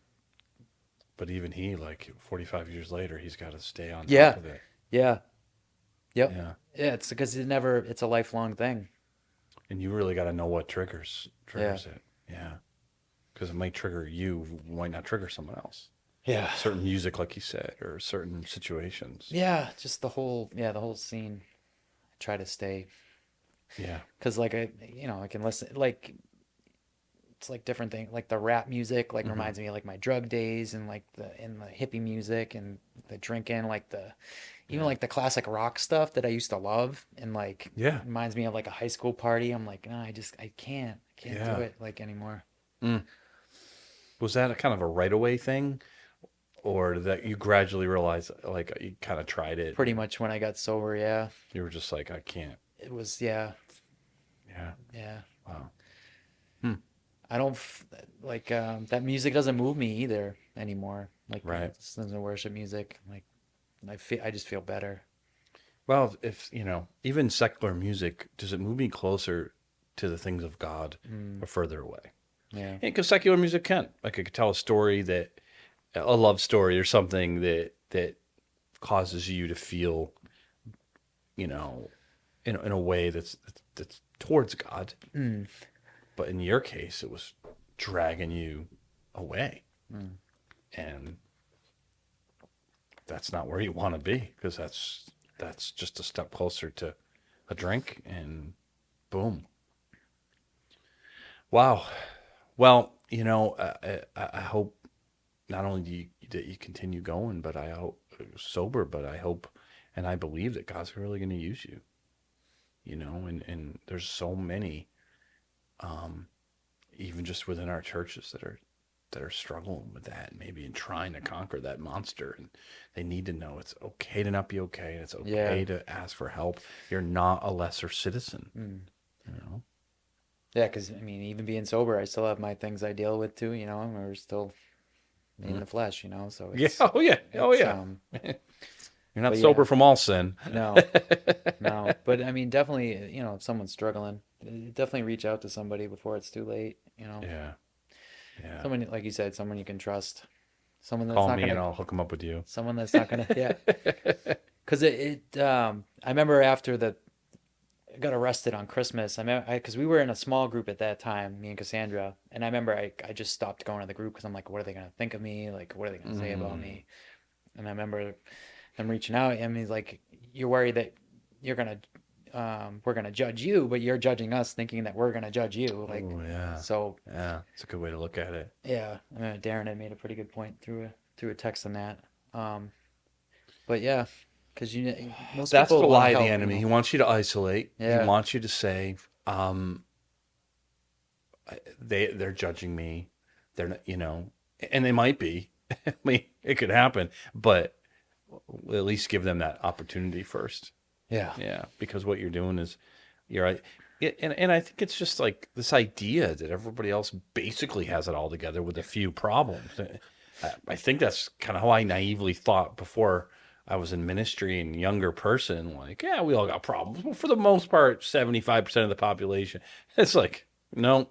A: But even he, like 45 years later, he's got to stay on top
B: Yeah,
A: of it.
B: yeah, yep,
A: Yeah.
B: yeah. It's because it's a lifelong thing.
A: And you really got to know what
B: Yeah,
A: triggers it. Yeah. Because it might trigger you, might not trigger someone else.
B: yeah,
A: Certain music, like you said, or certain situations.
B: yeah. Just the whole scene. I try to stay
A: Yeah.
B: because I can listen like it's like different thing like the rap music like
A: Hmm.
B: reminds me of like my drug days and like the hippie music and the drinking like the even
A: Yeah.
B: like the classic rock stuff that I used to love and like
A: Yeah.
B: reminds me of like a high school party. I'm like, no, I can't do
A: Yeah.
B: it like anymore.
A: Mm. Was that a kind of a right away thing? Or did that you gradually realize, like, you kind of tried it
B: Pretty
A: and
B: much when I got sober, yeah.
A: you were just like, I can't.
B: It was yeah,
A: Yeah.
B: yeah.
A: Wow. Hmm.
B: I don't like that music doesn't move me either anymore. Like
A: Right.
B: listening to worship music, like I just feel better.
A: Well, if, even secular music, does it move me closer to the things of God
B: Mm,
A: or further away?
B: yeah.
A: Because secular music can. Like, I could tell a story a love story or something that causes you to feel, you know, in a way that's towards God.
B: Mm,
A: But in your case, it was dragging you away.
B: mm.
A: And that's not where you want to be because that's just a step closer to a drink and boom. Wow. Well, I hope not only that you continue going, but I hope sober, but I hope and I believe that God's really going to use you. And there's so many, um, even just within our churches that are struggling with that, maybe in trying to conquer that monster, and they need to know it's okay to not be okay, and it's
B: Yeah.
A: okay to ask for help. You're not a lesser citizen,
B: Mm.
A: you know.
B: Yeah, because I mean, even being sober, I still have my things I deal with too. And we're still in
A: Mhm.
B: the flesh. So
A: Yeah. Oh yeah. Oh
B: it's
A: yeah. You're not
B: but
A: sober
B: yeah,
A: from all sin.
B: no, no. But I mean, definitely, if someone's struggling, definitely reach out to somebody before it's too late.
A: Yeah. Yeah.
B: Someone like you said, someone you can trust, someone that's
A: Call
B: not
A: me and
B: gonna,
A: I'll hook them up with you.
B: someone that's not gonna, yeah. Because I remember after I got arrested on Christmas. Because we were in a small group at that time, me and Cassandra, and I remember I just stopped going to the group because I'm like, what are they gonna think of me? Like, what are they gonna say about
A: Mm.
B: me? And I remember them reaching out, and he's like, you're worried that you're gonna, we're gonna judge you, but you're judging us, thinking that we're gonna judge you. Like,
A: Oh yeah.
B: so
A: Yeah. It's a good way to look at it.
B: yeah. I mean, Darren had made a pretty good point through a text on that. Um, but yeah, because most
A: That's the
B: people want to
A: lie of the
B: help.
A: enemy. He wants you to isolate. He
B: Yeah.
A: wants you to say, um, they're judging me. They're not, and they might be. I mean, it could happen, but at least give them that opportunity first.
B: Yeah.
A: Yeah, because what you're doing is you're right. And I think it's just like this idea that everybody else basically has it all together with a few problems. I think that's kind of how I naively thought before I was in ministry and younger person. Like, yeah, we all got problems. Well, for the most part, 75% of the population. It's like, no,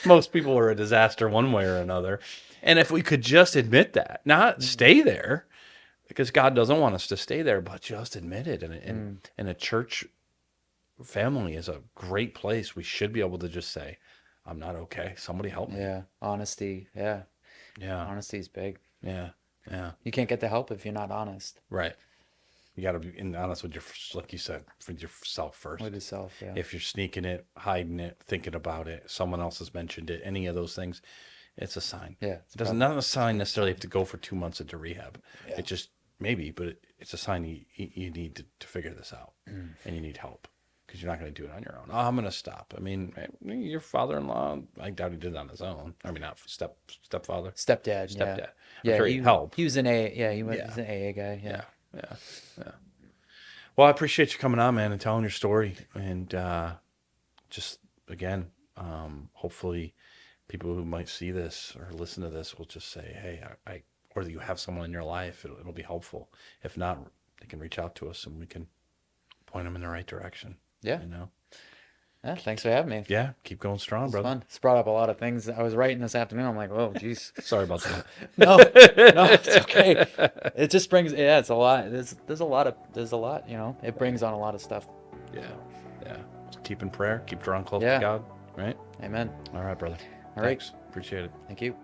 A: most people are a disaster one way or another. And if we could just admit that, not
B: Mm,
A: stay there, because God doesn't want us to stay there, but just admit it.
B: mm,
A: And a church family is a great place. We should be able to just say, I'm not okay. Somebody help me.
B: yeah. Honesty. Yeah.
A: Yeah.
B: Honesty is big.
A: Yeah. Yeah.
B: You can't get the help if you're not honest
A: Right. You got to be honest with like you said, with yourself first.
B: with yourself. Yeah.
A: If you're sneaking it, hiding it, thinking about it, someone else has mentioned it, any of those things, it's a sign.
B: Yeah.
A: It doesn't not a sign necessarily have to go for 2 months into rehab.
B: Yeah.
A: It just maybe, but it's a sign you need to figure this out
B: Mm.
A: and you need help because you're not going to do it on your own. Oh, I'm going to stop. I mean, your father-in-law, I doubt he did it on his own. I mean, not stepfather,
B: Stepdad. Yeah.
A: stepdad. I'm
B: Yeah.
A: sure he'd help.
B: He was an A. Yeah.
A: Yeah,
B: He's an AA guy.
A: yeah,
B: Yeah.
A: yeah, yeah. Well, I appreciate you coming on, man, and telling your story. And just again, hopefully, people who might see this or listen to this will just say, "Hey, or you have someone in your life, it'll be helpful. If not, they can reach out to us and we can point them in the right direction."
B: Yeah.
A: You know.
B: Yeah, thanks for having me.
A: Yeah, keep going strong,
B: It's
A: brother.
B: fun. It's brought up a lot of things. I was writing this afternoon. I'm like, whoa, jeez.
A: Sorry about that.
B: No, no, it's okay. It just brings, yeah, it's a lot. There's a lot, you know, it brings on a lot of stuff.
A: Yeah, yeah. So keep in prayer, keep drawing close to
B: Yeah.
A: God, right?
B: Amen.
A: All right, brother.
B: All right.
A: Thanks. Appreciate it.
B: Thank you.